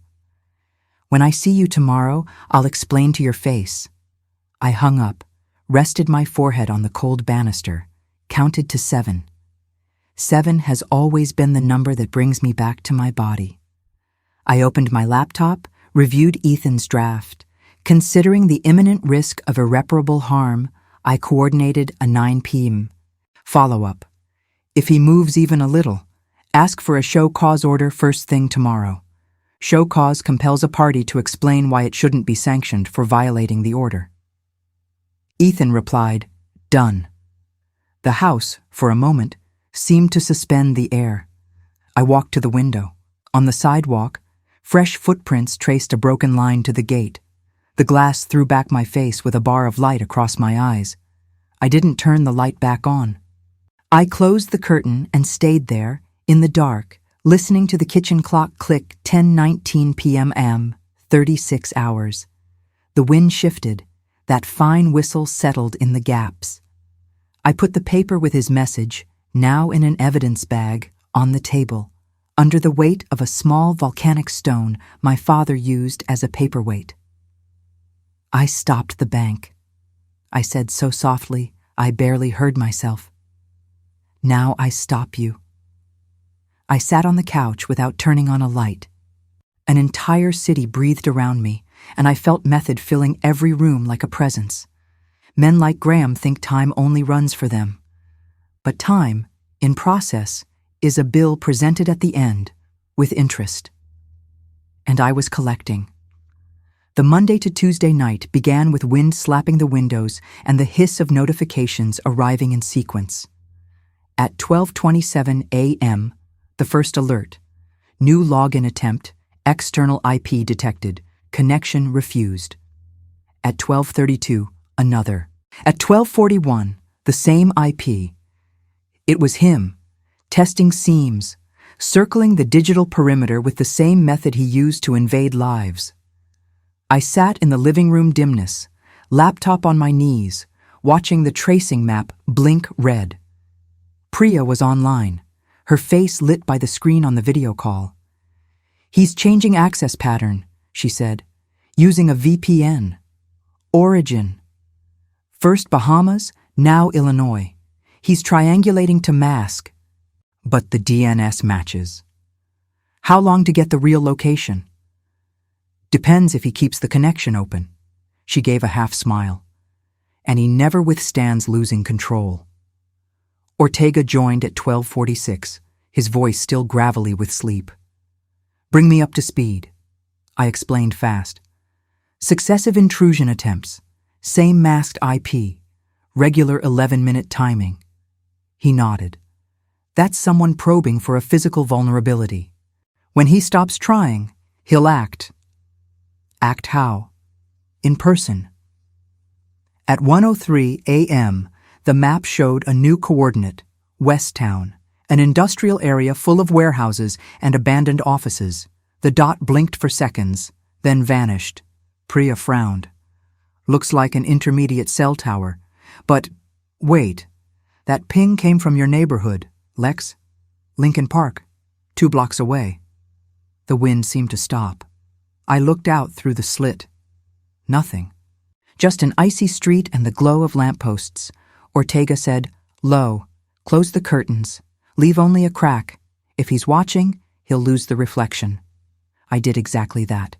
When I see you tomorrow, I'll explain to your face. I hung up, rested my forehead on the cold banister, counted to 7. 7 has always been the number that brings me back to my body. I opened my laptop, reviewed Ethan's draft. Considering the imminent risk of irreparable harm, I coordinated a 9 p.m. follow-up. If he moves even a little, ask for a show cause order first thing tomorrow. Show cause compels a party to explain why it shouldn't be sanctioned for violating the order. Ethan replied, "Done." The house, for a moment, seemed to suspend the air. I walked to the window. On the sidewalk, fresh footprints traced a broken line to the gate. The glass threw back my face with a bar of light across my eyes. I didn't turn the light back on. I closed the curtain and stayed there, in the dark, listening to the kitchen clock click 10:19 p.m. 36 hours. The wind shifted. That fine whistle settled in the gaps. I put the paper with his message, now in an evidence bag, on the table, under the weight of a small volcanic stone my father used as a paperweight. I stopped the bank. I said so softly, I barely heard myself. Now I stop you. I sat on the couch without turning on a light. An entire city breathed around me, and I felt method filling every room like a presence. Men like Graham think time only runs for them. But time, in process, is a bill presented at the end, with interest. And I was collecting. The Monday to Tuesday night began with wind slapping the windows and the hiss of notifications arriving in sequence. At 12:27 a.m., The first alert. New login attempt, external IP detected, connection refused. At 12:32, another. At 12:41, the same IP. It was him, testing seams, circling the digital perimeter with the same method he used to invade lives. I sat in the living room dimness, laptop on my knees, watching the tracing map blink red. Priya was online, her face lit by the screen on the video call. "He's changing access pattern," she said, "using a VPN. Origin. First Bahamas, now Illinois. He's triangulating to mask. But the DNS matches. How long to get the real location? Depends if he keeps the connection open." She gave a half smile. "And he never withstands losing control." Ortega joined at 12:46, his voice still gravelly with sleep. "Bring me up to speed." I explained fast. "Successive intrusion attempts, same masked IP, regular 11-minute timing." He nodded. "That's someone probing for a physical vulnerability. When he stops trying, he'll act." "Act how?" "In person." At 1:03 a.m., the map showed a new coordinate, West Town, an industrial area full of warehouses and abandoned offices. The dot blinked for seconds, then vanished. Priya frowned. "Looks like an intermediate cell tower. But, wait, that ping came from your neighborhood, Lex. Lincoln Park, 2 blocks away." The wind seemed to stop. I looked out through the slit. Nothing. Just an icy street and the glow of lampposts. Ortega said, "Low, close the curtains. Leave only a crack. If he's watching, he'll lose the reflection." I did exactly that.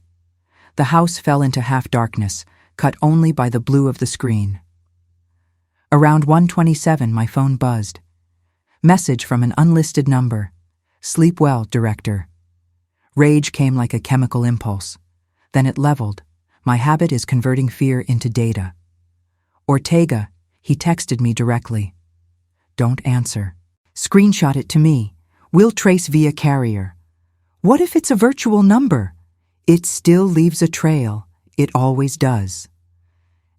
The house fell into half-darkness, cut only by the blue of the screen. Around 1:27, my phone buzzed. Message from an unlisted number. "Sleep well, Director." Rage came like a chemical impulse. Then it leveled. My habit is converting fear into data. "Ortega," he texted me directly. "Don't answer. Screenshot it to me. We'll trace via carrier." What if it's a virtual number? It still leaves a trail. It always does.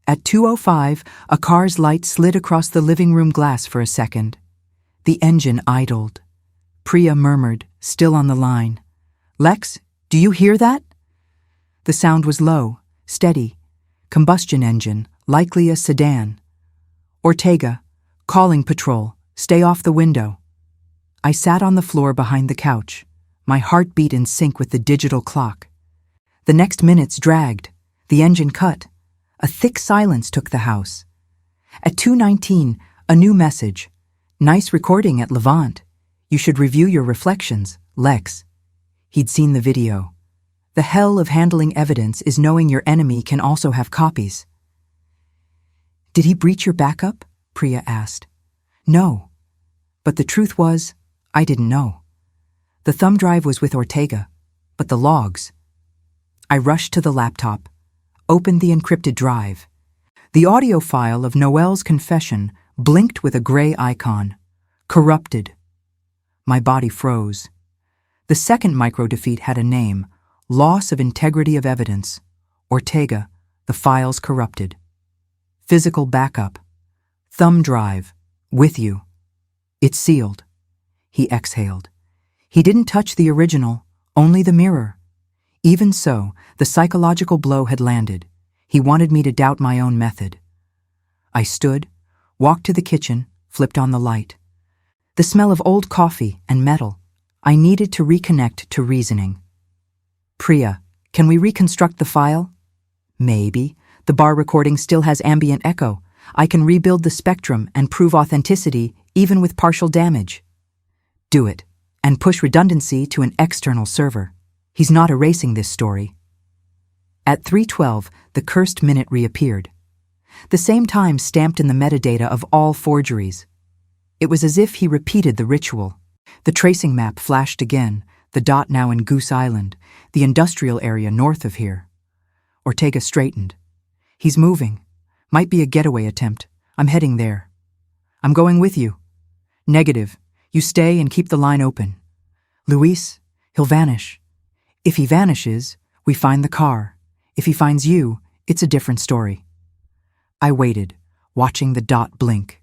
At 2:05, a car's light slid across the living room glass for a second. The engine idled. Priya murmured, still on the line, "Lex, do you hear that?" The sound was low, steady. Combustion engine, likely a sedan. "Ortega, calling patrol. Stay off the window." I sat on the floor behind the couch, my heart beat in sync with the digital clock. The next minutes dragged. The engine cut. A thick silence took the house. At 2:19, a new message. "Nice recording at Levant. You should review your reflections, Lex." He'd seen the video. The hell of handling evidence is knowing your enemy can also have copies. "Did he breach your backup?" Priya asked. "No." But the truth was, I didn't know. The thumb drive was with Ortega, but the logs. I rushed to the laptop, opened the encrypted drive. The audio file of Noelle's confession blinked with a gray icon. Corrupted. My body froze. The second micro-defeat had a name. Loss of integrity of evidence. Ortega, the files corrupted. Physical backup. Thumb drive. With you. It's sealed. He exhaled. He didn't touch the original, only the mirror. Even so, the psychological blow had landed. He wanted me to doubt my own method. I stood, walked to the kitchen, flipped on the light. The smell of old coffee and metal. I needed to reconnect to reasoning. "Priya, can we reconstruct the file?" "Maybe. The bar recording still has ambient echo. I can rebuild the spectrum and prove authenticity even with partial damage." "Do it, and push redundancy to an external server. He's not erasing this story." At 3:12, the cursed minute reappeared. The same time stamped in the metadata of all forgeries. It was as if he repeated the ritual. The tracing map flashed again, the dot now in Goose Island, the industrial area north of here. Ortega straightened. "He's moving. Might be a getaway attempt. I'm heading there." "I'm going with you." "Negative. You stay and keep the line open." Luis, he'll vanish. If he vanishes, we find the car. If he finds you, it's a different story. I waited, watching the dot blink.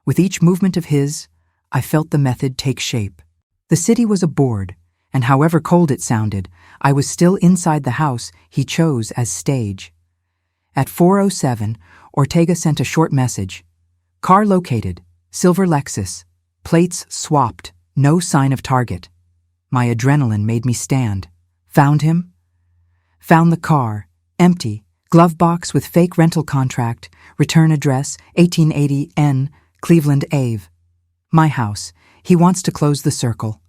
With each movement of his, I felt the method take shape. The city was aboard, and however cold it sounded, I was still inside the house he chose as stage. At 4:07, Ortega sent a short message. Car located, silver Lexus, plates swapped, no sign of target. My adrenaline made me stand. Found him? Found the car, empty, glove box with fake rental contract, return address, 1880 N, Cleveland Ave. My house. He wants to close the circle.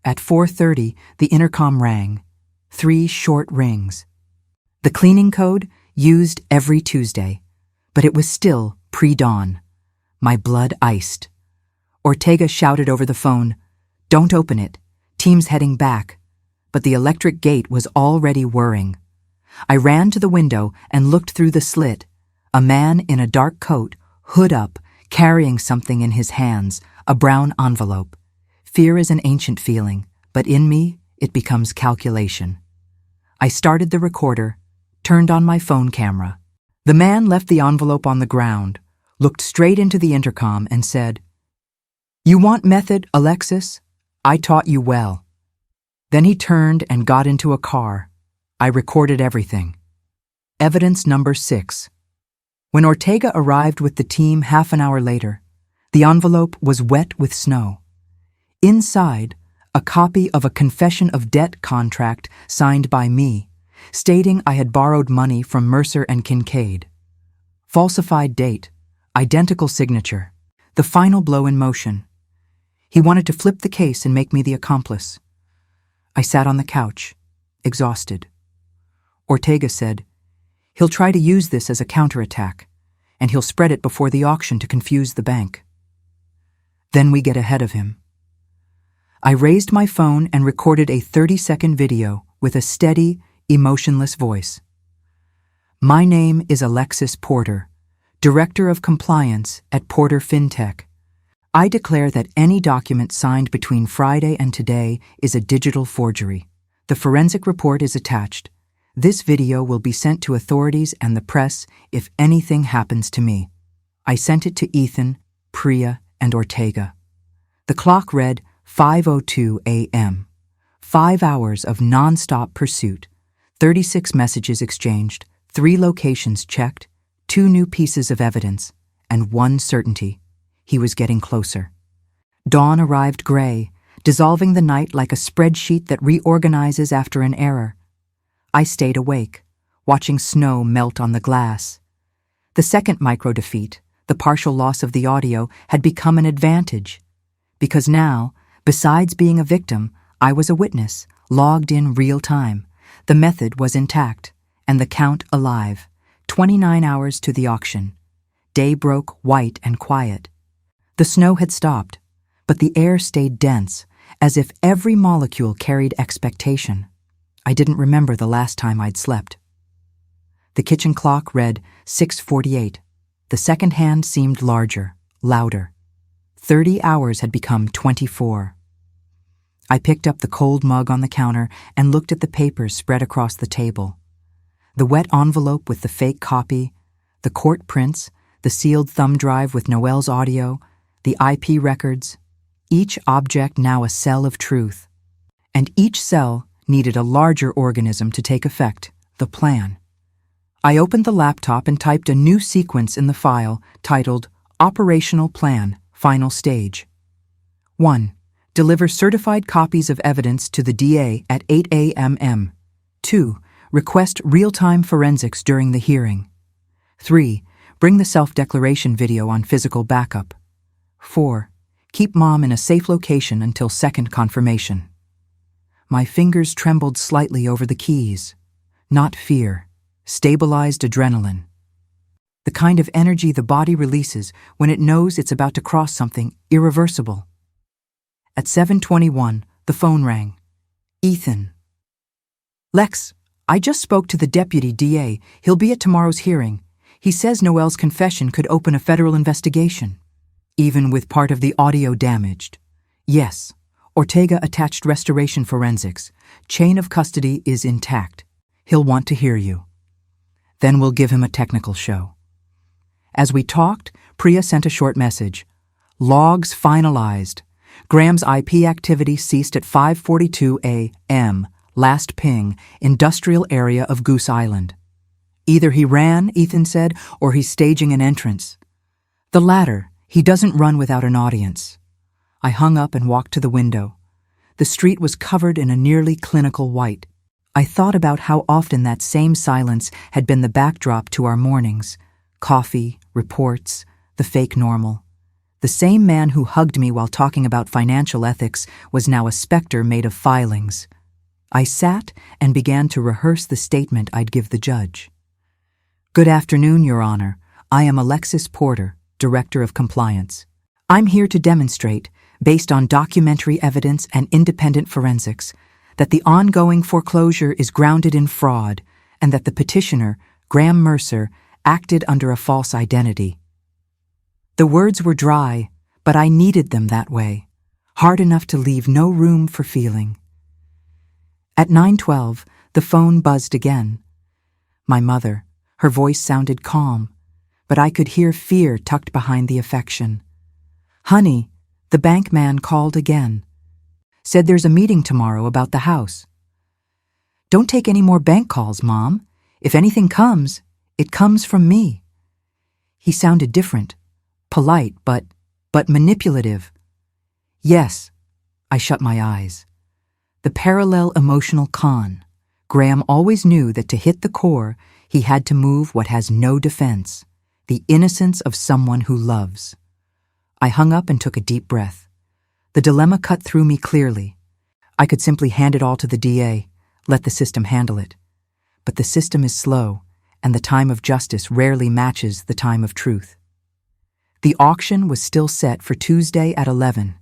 At 4:30, the intercom rang. 3 short rings. The cleaning code, used every Tuesday. But it was still pre-dawn. My blood iced. Ortega shouted over the phone, "Don't open it. Team's heading back." But the electric gate was already whirring. I ran to the window and looked through the slit. A man in a dark coat, hood up, carrying something in his hands, a brown envelope. Fear is an ancient feeling, but in me, it becomes calculation. I started the recorder, turned on my phone camera. The man left the envelope on the ground, looked straight into the intercom and said, "You want method, Alexis? I taught you well." Then he turned and got into a car. I recorded everything. Evidence number 6. When Ortega arrived with the team half an hour later, the envelope was wet with snow. Inside, a copy of a confession of debt contract signed by me, stating I had borrowed money from Mercer and Kincaid. Falsified date, identical signature, the final blow in motion. He wanted to flip the case and make me the accomplice. I sat on the couch, exhausted. Ortega said, "He'll try to use this as a counterattack, and he'll spread it before the auction to confuse the bank. Then we get ahead of him." I raised my phone and recorded a 30-second video with a steady, emotionless voice. "My name is Alexis Porter, Director of Compliance at Porter FinTech. I declare that any document signed between Friday and today is a digital forgery. The forensic report is attached. This video will be sent to authorities and the press if anything happens to me." I sent it to Ethan, Priya, and Ortega. The clock read 5:02 a.m. 5 hours of non-stop pursuit, 36 messages exchanged, 3 locations checked, 2 new pieces of evidence, and 1 certainty. He was getting closer. Dawn arrived gray, dissolving the night like a spreadsheet that reorganizes after an error. I stayed awake, watching snow melt on the glass. The second micro-defeat, the partial loss of the audio, had become an advantage. Because now, besides being a victim, I was a witness, logged in real time. The method was intact, and the count alive. 29 hours to the auction. Day broke white and quiet. The snow had stopped, but the air stayed dense, as if every molecule carried expectation. I didn't remember the last time I'd slept. The kitchen clock read 6:48. The second hand seemed larger, louder. 30 hours had become 24. I picked up the cold mug on the counter and looked at the papers spread across the table. The wet envelope with the fake copy, the court prints, the sealed thumb drive with Noel's audio, the IP records, each object now a cell of truth. And each cell needed a larger organism to take effect, the plan. I opened the laptop and typed a new sequence in the file titled Operational Plan, Final Stage. 1. Deliver certified copies of evidence to the DA at 8 a.m. 2. Request real-time forensics during the hearing. 3. Bring the self-declaration video on physical backup. 4. Keep Mom in a safe location until second confirmation. My fingers trembled slightly over the keys. Not fear, stabilized adrenaline. The kind of energy the body releases when it knows it's about to cross something irreversible. At 7:21, the phone rang. Ethan. "Lex, I just spoke to the deputy DA. He'll be at tomorrow's hearing. He says Noel's confession could open a federal investigation, even with part of the audio damaged. Yes, Ortega attached restoration forensics. Chain of custody is intact. He'll want to hear you. Then we'll give him a technical show. As we talked, Priya sent a short message. Logs finalized. Graham's IP activity ceased at 5:42 a.m. Last ping, industrial area of Goose Island. Either he ran, Ethan said, or he's staging an entrance. The latter. He doesn't run without an audience. I hung up and walked to the window. The street was covered in a nearly clinical white. I thought about how often that same silence had been the backdrop to our mornings. Coffee, reports, the fake normal. The same man who hugged me while talking about financial ethics was now a specter made of filings. I sat and began to rehearse the statement I'd give the judge. Good afternoon, Your Honor. I am Alexis Porter, Director of Compliance. I'm here to demonstrate, based on documentary evidence and independent forensics, that the ongoing foreclosure is grounded in fraud and that the petitioner, Graham Mercer, acted under a false identity. The words were dry, but I needed them that way, hard enough to leave no room for feeling. At 9:12, the phone buzzed again. My mother, her voice sounded calm, but I could hear fear tucked behind the affection. Honey, the bank man called again. Said there's a meeting tomorrow about the house. Don't take any more bank calls, Mom. If anything comes, it comes from me. He sounded different, polite, but manipulative. Yes, I shut my eyes. The parallel emotional con. Graham always knew that to hit the core, he had to move what has no defense, the innocence of someone who loves. I hung up and took a deep breath. The dilemma cut through me clearly. I could simply hand it all to the DA, let the system handle it. But the system is slow, and the time of justice rarely matches the time of truth. The auction was still set for Tuesday at 11.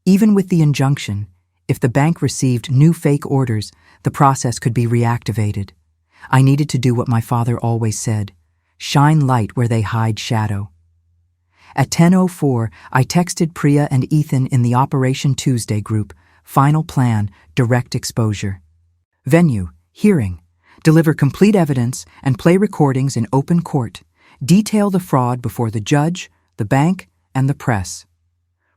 Even with the injunction, if the bank received new fake orders, the process could be reactivated. I needed to do what my father always said, shine light where they hide shadow. At 10:04, I texted Priya and Ethan in the Operation Tuesday group, final plan, direct exposure. Venue, hearing, deliver complete evidence and play recordings in open court, detail the fraud before the judge, the bank, and the press.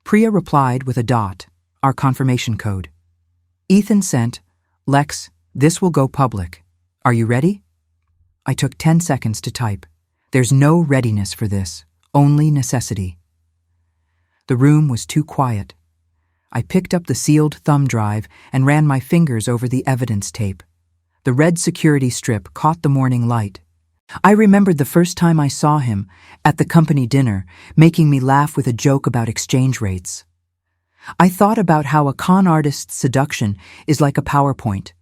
Priya replied with a dot, our confirmation code. Ethan sent, Lex, this will go public. Are you ready? I took 10 seconds to type. There's no readiness for this. Only necessity. The room was too quiet. I picked up the sealed thumb drive and ran my fingers over the evidence tape. The red security strip caught the morning light. I remembered the first time I saw him, at the company dinner, making me laugh with a joke about exchange rates. I thought about how a con artist's seduction is like a PowerPoint,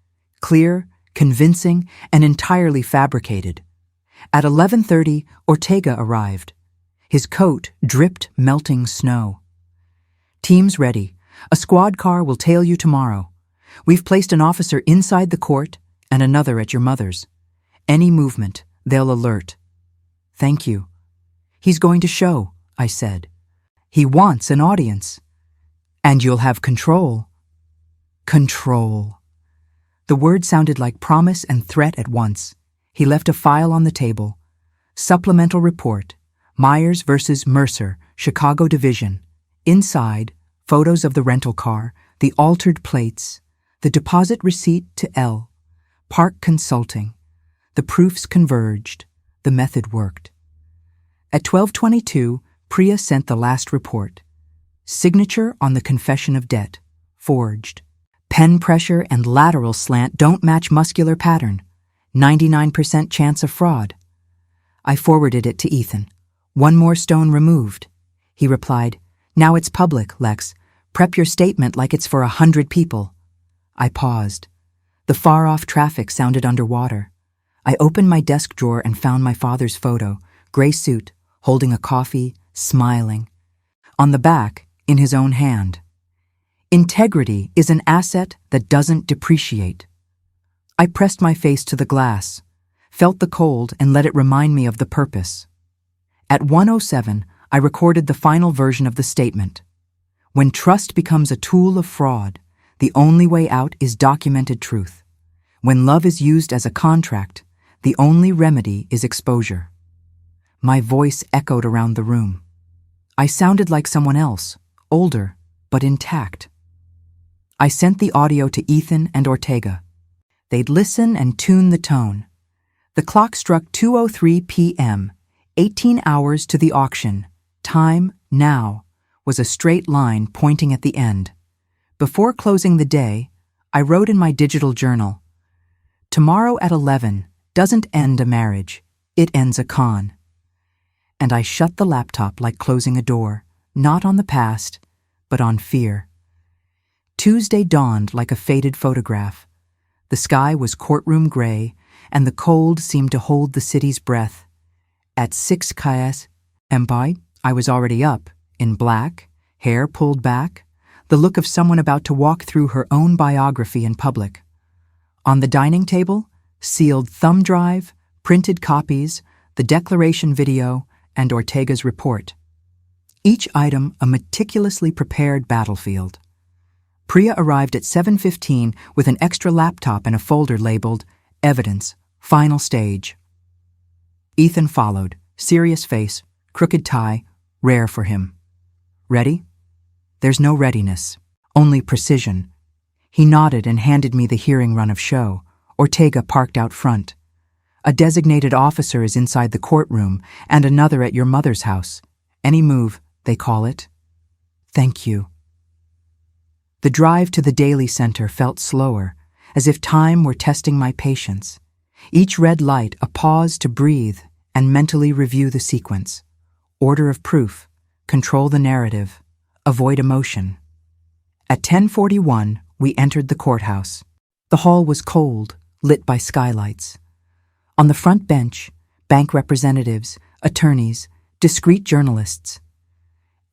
clear, convincing, and entirely fabricated. At 11:30, Ortega arrived. His coat dripped melting snow. Team's ready. A squad car will tail you tomorrow. We've placed an officer inside the court and another at your mother's. Any movement, they'll alert. Thank you. He's going to show, I said. He wants an audience. And you'll have control. Control. The word sounded like promise and threat at once. He left a file on the table. Supplemental report. Myers versus Mercer, Chicago Division. Inside, photos of the rental car, the altered plates, the deposit receipt to L. Park Consulting. The proofs converged. The method worked. At 12:22, Priya sent the last report. Signature on the confession of debt. Forged. Pen pressure and lateral slant don't match muscular pattern. 99% chance of fraud. I forwarded it to Ethan. One more stone removed. He replied, Now it's public, Lex. Prep your statement like it's for 100 people. I paused. The far-off traffic sounded underwater. I opened my desk drawer and found my father's photo, gray suit, holding a coffee, smiling. On the back, in his own hand. Integrity is an asset that doesn't depreciate. I pressed my face to the glass, felt the cold and let it remind me of the purpose. At 1:07, I recorded the final version of the statement. When trust becomes a tool of fraud, the only way out is documented truth. When love is used as a contract, the only remedy is exposure. My voice echoed around the room. I sounded like someone else, older, but intact. I sent the audio to Ethan and Ortega. They'd listen and tune the tone. The clock struck 2:03 p.m., 18 hours to the auction. Time, now, was a straight line pointing at the end. Before closing the day, I wrote in my digital journal, "Tomorrow at 11 doesn't end a marriage, it ends a con." And I shut the laptop like closing a door, not on the past, but on fear. Tuesday dawned like a faded photograph. The sky was courtroom gray, and the cold seemed to hold the city's breath. At 6 km, I was already up, in black, hair pulled back, the look of someone about to walk through her own biography in public. On the dining table, sealed thumb drive, printed copies, the declaration video, and Ortega's report. Each item a meticulously prepared battlefield. Priya arrived at 7:15 with an extra laptop and a folder labeled Evidence, Final Stage. Ethan followed, serious face, crooked tie, rare for him. Ready? There's no readiness, only precision. He nodded and handed me the hearing run of show. Ortega parked out front. A designated officer is inside the courtroom and another at your mother's house. Any move, they call it. Thank you. The drive to the Daily Center felt slower, as if time were testing my patience. Each red light a pause to breathe and mentally review the sequence. Order of proof, control the narrative, avoid emotion. At 10:41, we entered the courthouse. The hall was cold, lit by skylights. On the front bench, bank representatives, attorneys, discreet journalists.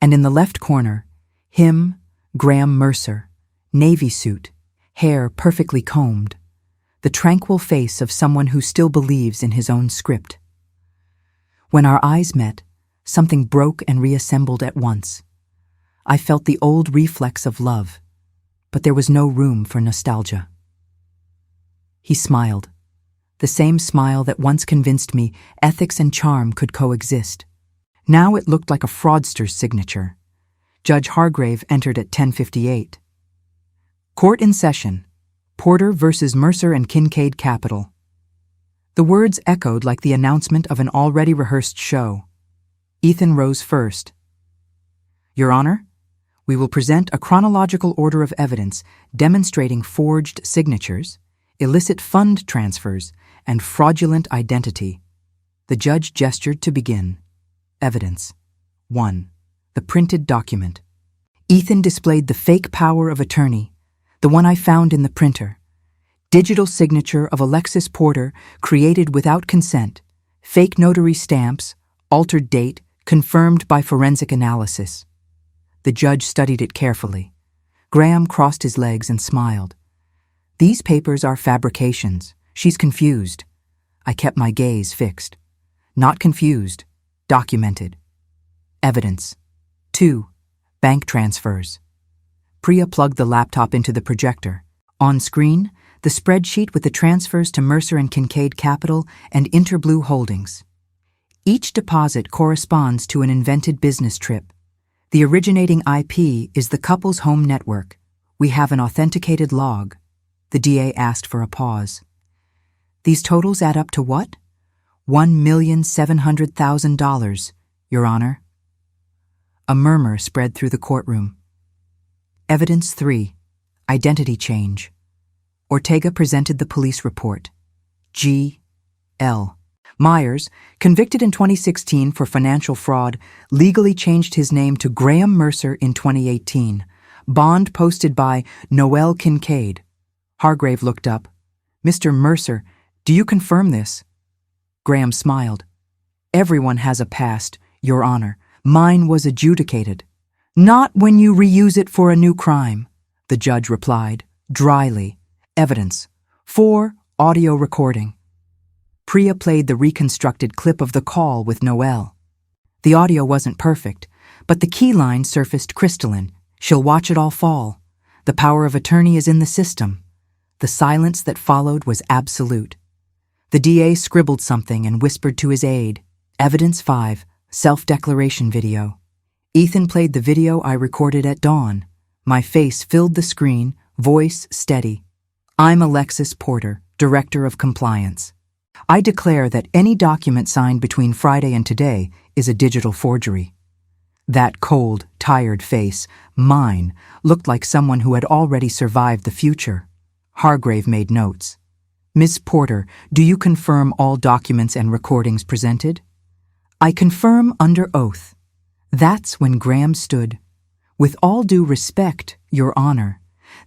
And in the left corner, him, Graham Mercer, navy suit, hair perfectly combed, the tranquil face of someone who still believes in his own script. When our eyes met, something broke and reassembled at once. I felt the old reflex of love, but there was no room for nostalgia. He smiled, the same smile that once convinced me ethics and charm could coexist. Now it looked like a fraudster's signature. Judge Hargrave entered at 10:58. Court in session. Porter versus Mercer and Kincaid Capital. The words echoed like the announcement of an already rehearsed show. Ethan rose first. Your Honor, we will present a chronological order of evidence demonstrating forged signatures, illicit fund transfers, and fraudulent identity. The judge gestured to begin. Evidence. 1. The printed document. Ethan displayed the fake power of attorney, the one I found in the printer. Digital signature of Alexis Porter created without consent, fake notary stamps, altered date, confirmed by forensic analysis. The judge studied it carefully. Graham crossed his legs and smiled. These papers are fabrications. She's confused. I kept my gaze fixed. Not confused. Documented. Evidence. 2. Bank transfers. Priya plugged the laptop into the projector. On screen, the spreadsheet with the transfers to Mercer and Kincaid Capital and Interblue Holdings. Each deposit corresponds to an invented business trip. The originating IP is the couple's home network. We have an authenticated log. The DA asked for a pause. These totals add up to what? $1,700,000, Your Honor. A murmur spread through the courtroom. Evidence 3. Identity change. Ortega presented the police report. G.L. Myers, convicted in 2016 for financial fraud, legally changed his name to Graham Mercer in 2018. Bond posted by Noel Kincaid. Hargrave looked up. Mr. Mercer, do you confirm this? Graham smiled. Everyone has a past, Your Honor. Mine was adjudicated. Not when you reuse it for a new crime, the judge replied, dryly. Evidence. 4. Audio recording. Priya played the reconstructed clip of the call with Noel. The audio wasn't perfect, but the key line surfaced crystalline. She'll watch it all fall. The power of attorney is in the system. The silence that followed was absolute. The DA scribbled something and whispered to his aide, Evidence 5, self-declaration video. Ethan played the video I recorded at dawn. My face filled the screen, voice steady. I'm Alexis Porter, Director of Compliance. I declare that any document signed between Friday and today is a digital forgery. That cold, tired face, mine, looked like someone who had already survived the future. Hargrave made notes. Miss Porter, do you confirm all documents and recordings presented? I confirm under oath. That's when Graham stood. With all due respect, Your Honor,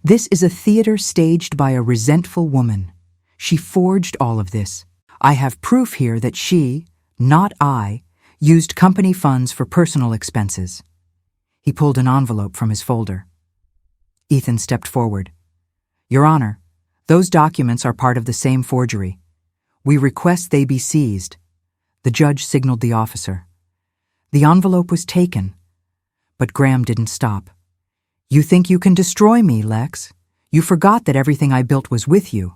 this is a theater staged by a resentful woman. She forged all of this. I have proof here that she, not I, used company funds for personal expenses. He pulled an envelope from his folder. Ethan stepped forward. Your Honor, those documents are part of the same forgery. We request they be seized. The judge signaled the officer. The envelope was taken, but Graham didn't stop. You think you can destroy me, Lex? You forgot that everything I built was with you.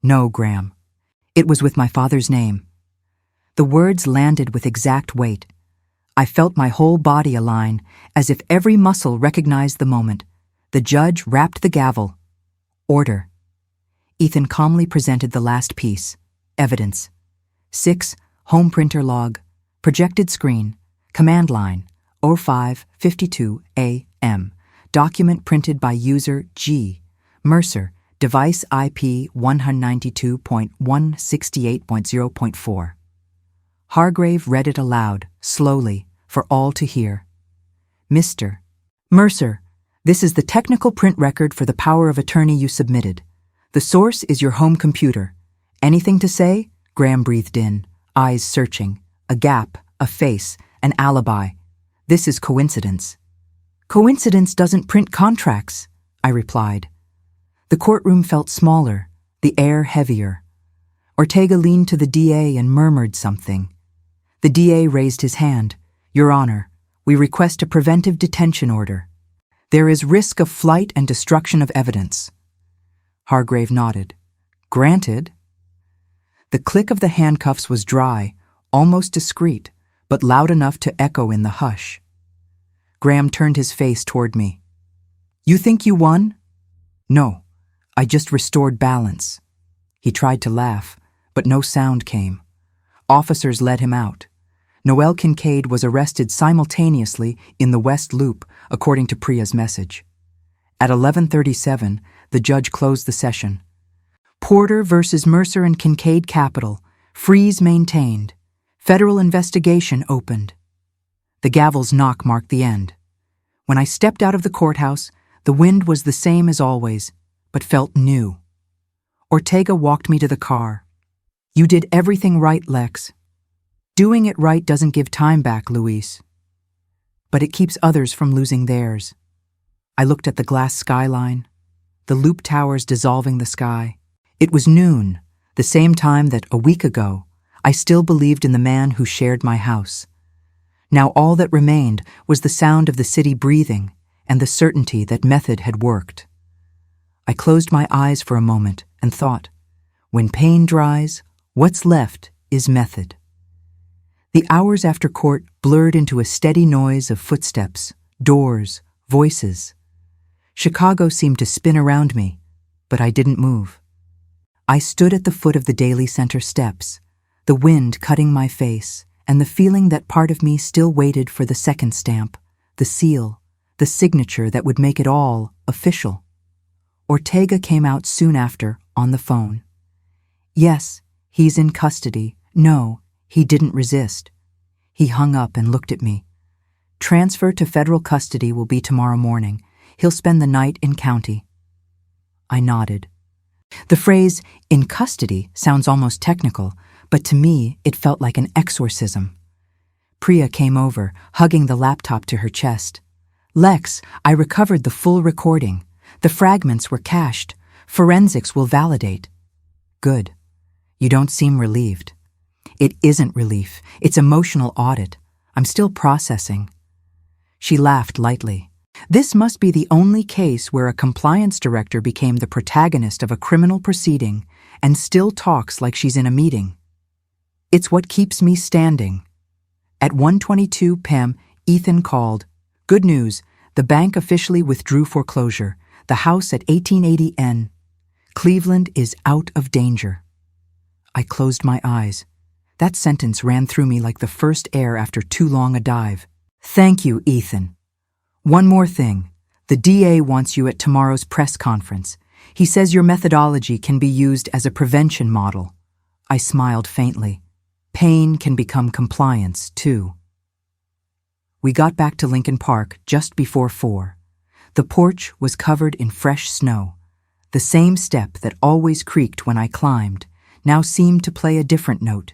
No, Graham. It was with my father's name. The words landed with exact weight. I felt my whole body align, as if every muscle recognized the moment. The judge rapped the gavel. Order. Ethan calmly presented the last piece. Evidence. 6. Home printer log. Projected screen. Command line. 05:52 a.m. Document printed by user G. Mercer. Device IP 192.168.0.4. Hargrave read it aloud, slowly, for all to hear. Mr. Mercer, this is the technical print record for the power of attorney you submitted. The source is your home computer. Anything to say? Graham breathed in, eyes searching. A gap, a face, an alibi. This is coincidence. Coincidence doesn't print contracts, I replied. The courtroom felt smaller, the air heavier. Ortega leaned to the DA and murmured something. The DA raised his hand. Your Honor, we request a preventive detention order. There is risk of flight and destruction of evidence. Hargrave nodded. Granted. The click of the handcuffs was dry, almost discreet, but loud enough to echo in the hush. Graham turned his face toward me. You think you won? No, I just restored balance. He tried to laugh, but no sound came. Officers led him out. Noel Kincaid was arrested simultaneously in the West Loop, according to Priya's message. At 11:37, the judge closed the session. Porter versus Mercer and Kincaid Capital. Freeze maintained. Federal investigation opened. The gavel's knock marked the end. When I stepped out of the courthouse, the wind was the same as always, but felt new. Ortega walked me to the car. You did everything right, Lex. Doing it right doesn't give time back, Luis. But it keeps others from losing theirs. I looked at the glass skyline, the loop towers dissolving the sky. It was noon, the same time that, a week ago, I still believed in the man who shared my house. Now all that remained was the sound of the city breathing and the certainty that method had worked. I closed my eyes for a moment and thought, when pain dries, what's left is method. The hours after court blurred into a steady noise of footsteps, doors, voices. Chicago seemed to spin around me, but I didn't move. I stood at the foot of the Daily Center steps, the wind cutting my face, and the feeling that part of me still waited for the second stamp, the seal, the signature that would make it all official. Ortega came out soon after, on the phone. Yes, he's in custody. No, he didn't resist. He hung up and looked at me. Transfer to federal custody will be tomorrow morning. He'll spend the night in county. I nodded. The phrase, in custody, sounds almost technical, but to me it felt like an exorcism. Priya came over, hugging the laptop to her chest. Lex, I recovered the full recording. The fragments were cached. Forensics will validate. Good. You don't seem relieved. It isn't relief. It's emotional audit. I'm still processing. She laughed lightly. This must be the only case where a compliance director became the protagonist of a criminal proceeding and still talks like she's in a meeting. It's what keeps me standing. At 1:22 p.m., Ethan called. Good news, the bank officially withdrew foreclosure. The house at 1880 N. Cleveland is out of danger. I closed my eyes. That sentence ran through me like the first air after too long a dive. Thank you, Ethan. One more thing. The DA wants you at tomorrow's press conference. He says your methodology can be used as a prevention model. I smiled faintly. Pain can become compliance, too. We got back to Lincoln Park just before 4. The porch was covered in fresh snow. The same step that always creaked when I climbed now seemed to play a different note.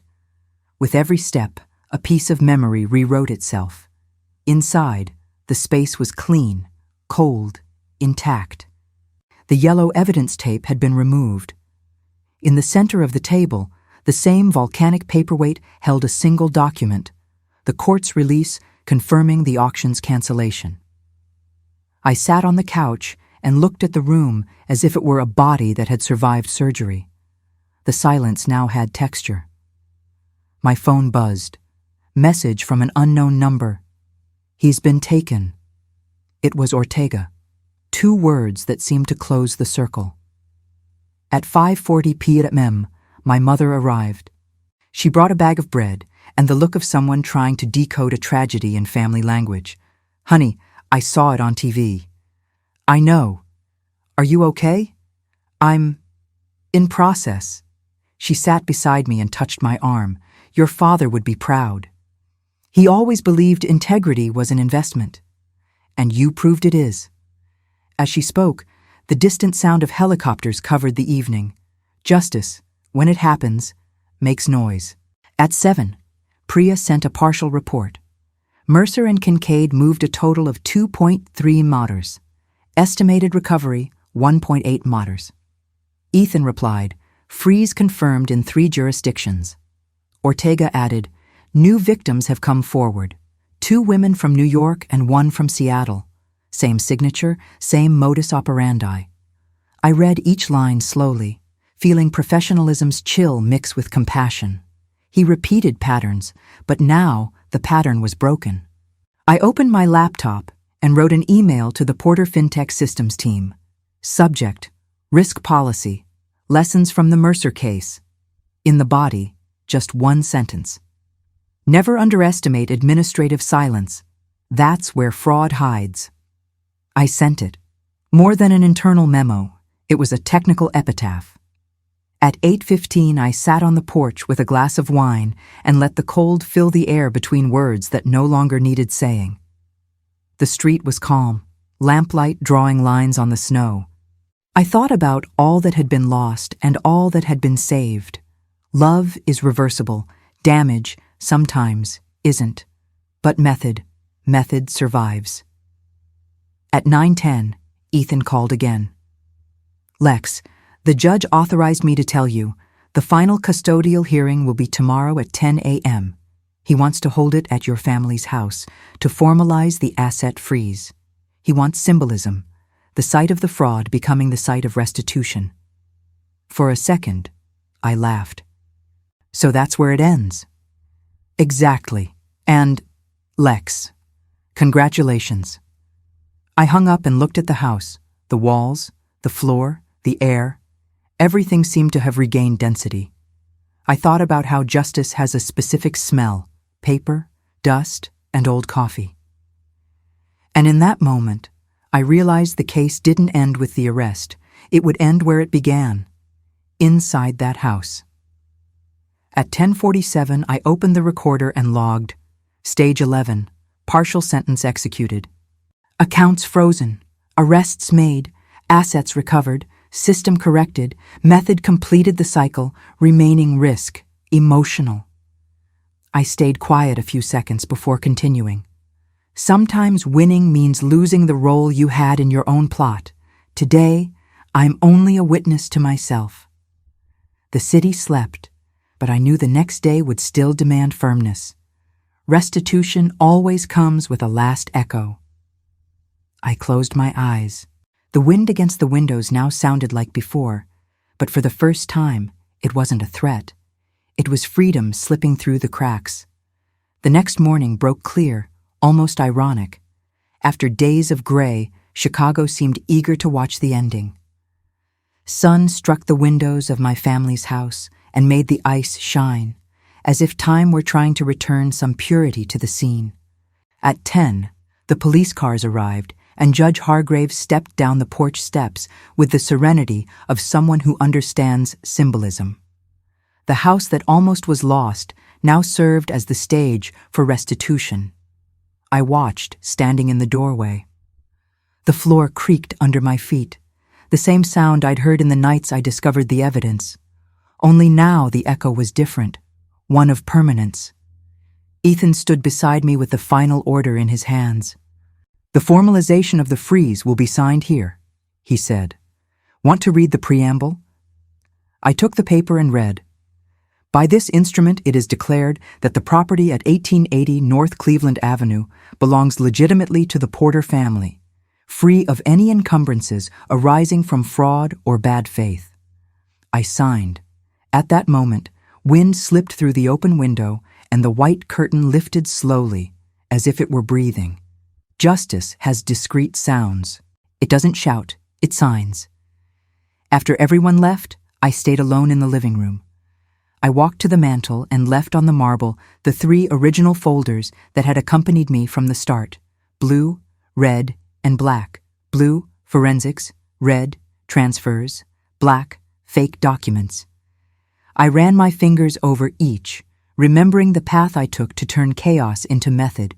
With every step, a piece of memory rewrote itself. Inside, the space was clean, cold, intact. The yellow evidence tape had been removed. In the center of the table, the same volcanic paperweight held a single document, the court's release confirming the auction's cancellation. I sat on the couch and looked at the room as if it were a body that had survived surgery. The silence now had texture. My phone buzzed. Message from an unknown number. He's been taken. It was Ortega. 2 words that seemed to close the circle. At 5:40 p.m., my mother arrived. She brought a bag of bread and the look of someone trying to decode a tragedy in family language. Honey, I saw it on TV. I know. Are you okay? I'm in process. She sat beside me and touched my arm. Your father would be proud. He always believed integrity was an investment. And you proved it is. As she spoke, the distant sound of helicopters covered the evening. Justice, when it happens, makes noise. At 7, Priya sent a partial report. Mercer and Kincaid moved a total of 2.3 motters. Estimated recovery, 1.8 motters. Ethan replied, freeze confirmed in 3 jurisdictions. Ortega added, new victims have come forward. 2 women from New York and 1 from Seattle. Same signature, same modus operandi. I read each line slowly, feeling professionalism's chill mix with compassion. He repeated patterns, but now the pattern was broken. I opened my laptop and wrote an email to the Porter FinTech Systems team. Subject, risk policy, lessons from the Mercer case. In the body, just 1 sentence. Never underestimate administrative silence. That's where fraud hides. I sent it. More than an internal memo, it was a technical epitaph. At 8:15, I sat on the porch with a glass of wine and let the cold fill the air between words that no longer needed saying. The street was calm, lamplight drawing lines on the snow. I thought about all that had been lost and all that had been saved. Love is reversible, damage sometimes isn't. But method survives. At 9:10, Ethan called again. Lex, the judge authorized me to tell you, the final custodial hearing will be tomorrow at 10 a.m. He wants to hold it at your family's house to formalize the asset freeze. He wants symbolism, the site of the fraud becoming the site of restitution. For a second, I laughed. So that's where it ends. Exactly. And, Lex, congratulations. I hung up and looked at the house, the walls, the floor, the air. Everything seemed to have regained density. I thought about how justice has a specific smell, paper, dust, and old coffee. And in that moment, I realized the case didn't end with the arrest. It would end where it began, inside that house. At 10:47, I opened the recorder and logged, Stage 11, partial sentence executed. Accounts frozen, arrests made, assets recovered, system corrected, method completed the cycle, remaining risk, emotional. I stayed quiet a few seconds before continuing. Sometimes winning means losing the role you had in your own plot. Today, I'm only a witness to myself. The city slept, but I knew the next day would still demand firmness. Restitution always comes with a last echo. I closed my eyes. The wind against the windows now sounded like before, but for the first time, it wasn't a threat. It was freedom slipping through the cracks. The next morning broke clear, almost ironic. After days of gray, Chicago seemed eager to watch the ending. Sun struck the windows of my family's house and made the ice shine, as if time were trying to return some purity to the scene. At 10, the police cars arrived, and Judge Hargraves stepped down the porch steps with the serenity of someone who understands symbolism. The house that almost was lost now served as the stage for restitution. I watched, standing in the doorway. The floor creaked under my feet, the same sound I'd heard in the nights I discovered the evidence. Only now the echo was different, one of permanence. Ethan stood beside me with the final order in his hands. "The formalization of the freeze will be signed here," he said. "Want to read the preamble?" I took the paper and read. "By this instrument it is declared that the property at 1880 North Cleveland Avenue belongs legitimately to the Porter family, free of any encumbrances arising from fraud or bad faith." I signed. At that moment, wind slipped through the open window and the white curtain lifted slowly, as if it were breathing. Justice has discreet sounds. It doesn't shout, it signs. After everyone left, I stayed alone in the living room. I walked to the mantel and left on the marble the 3 original folders that had accompanied me from the start: blue, red, and black. Blue, forensics; red, transfers; black, fake documents. I ran my fingers over each, remembering the path I took to turn chaos into method.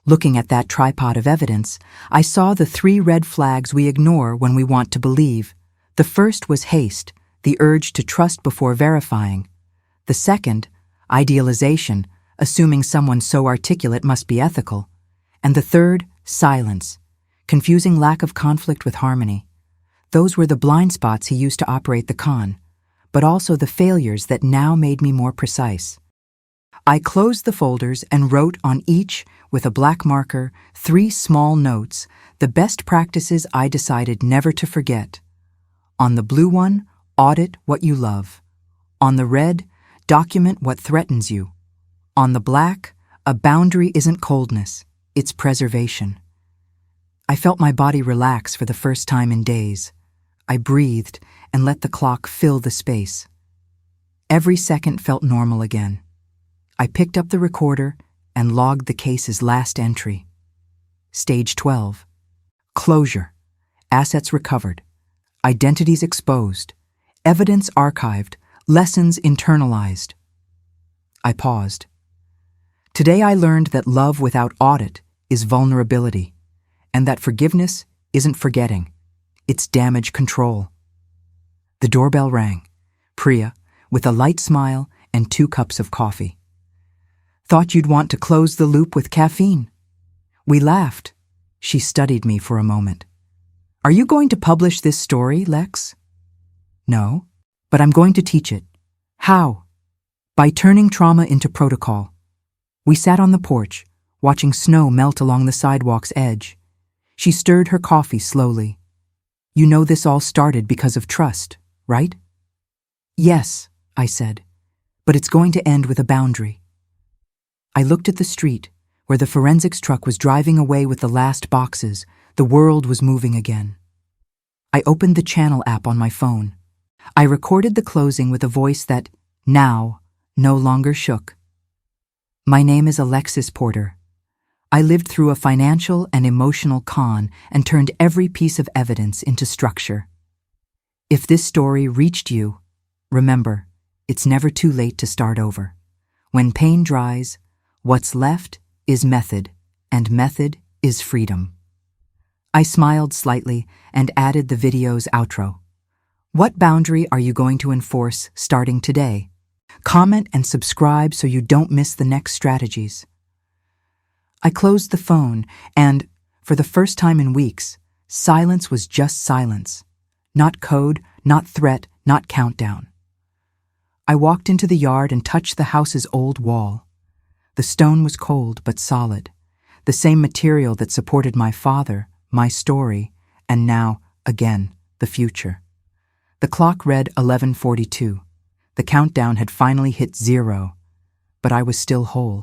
Looking at that tripod of evidence, I saw the 3 red flags we ignore when we want to believe. The first was haste, the urge to trust before verifying. The second, idealization, assuming someone so articulate must be ethical. And the third, silence, confusing lack of conflict with harmony. Those were the blind spots he used to operate the con, but also the failures that now made me more precise. I closed the folders and wrote on each, with a black marker, 3 small notes, the best practices I decided never to forget. On the blue one, audit what you love. On the red, document what threatens you. On the black, a boundary isn't coldness, it's preservation. I felt my body relax for the first time in days. I breathed and let the clock fill the space. Every second felt normal again. I picked up the recorder and logged the case's last entry. Stage 12. Closure. Assets recovered. Identities exposed. Evidence archived. Lessons internalized. I paused. Today I learned that love without audit is vulnerability, and that forgiveness isn't forgetting, it's damage control. The doorbell rang. Priya, with a light smile and 2 cups of coffee. "Thought you'd want to close the loop with caffeine." We laughed. She studied me for a moment. "Are you going to publish this story, Lex?" "No, but I'm going to teach it." "How?" "By turning trauma into protocol." We sat on the porch, watching snow melt along the sidewalk's edge. She stirred her coffee slowly. "You know this all started because of trust, right?" "Yes," I said, "but it's going to end with a boundary." I looked at the street, where the forensics truck was driving away with the last boxes. The world was moving again. I opened the channel app on my phone. I recorded the closing with a voice that, now, no longer shook. "My name is Alexis Porter. I lived through a financial and emotional con and turned every piece of evidence into structure. If this story reached you, remember, it's never too late to start over. When pain dries, what's left is method, and method is freedom." I smiled slightly and added the video's outro. What boundary are you going to enforce starting today? Comment and subscribe so you don't miss the next strategies. I closed the phone and, for the first time in weeks, silence was just silence. Not code, not threat, not countdown. I walked into the yard and touched the house's old wall. The stone was cold but solid, the same material that supported my father, my story, and now, again, the future. The clock read 11:42. The countdown had finally hit 0, but I was still whole.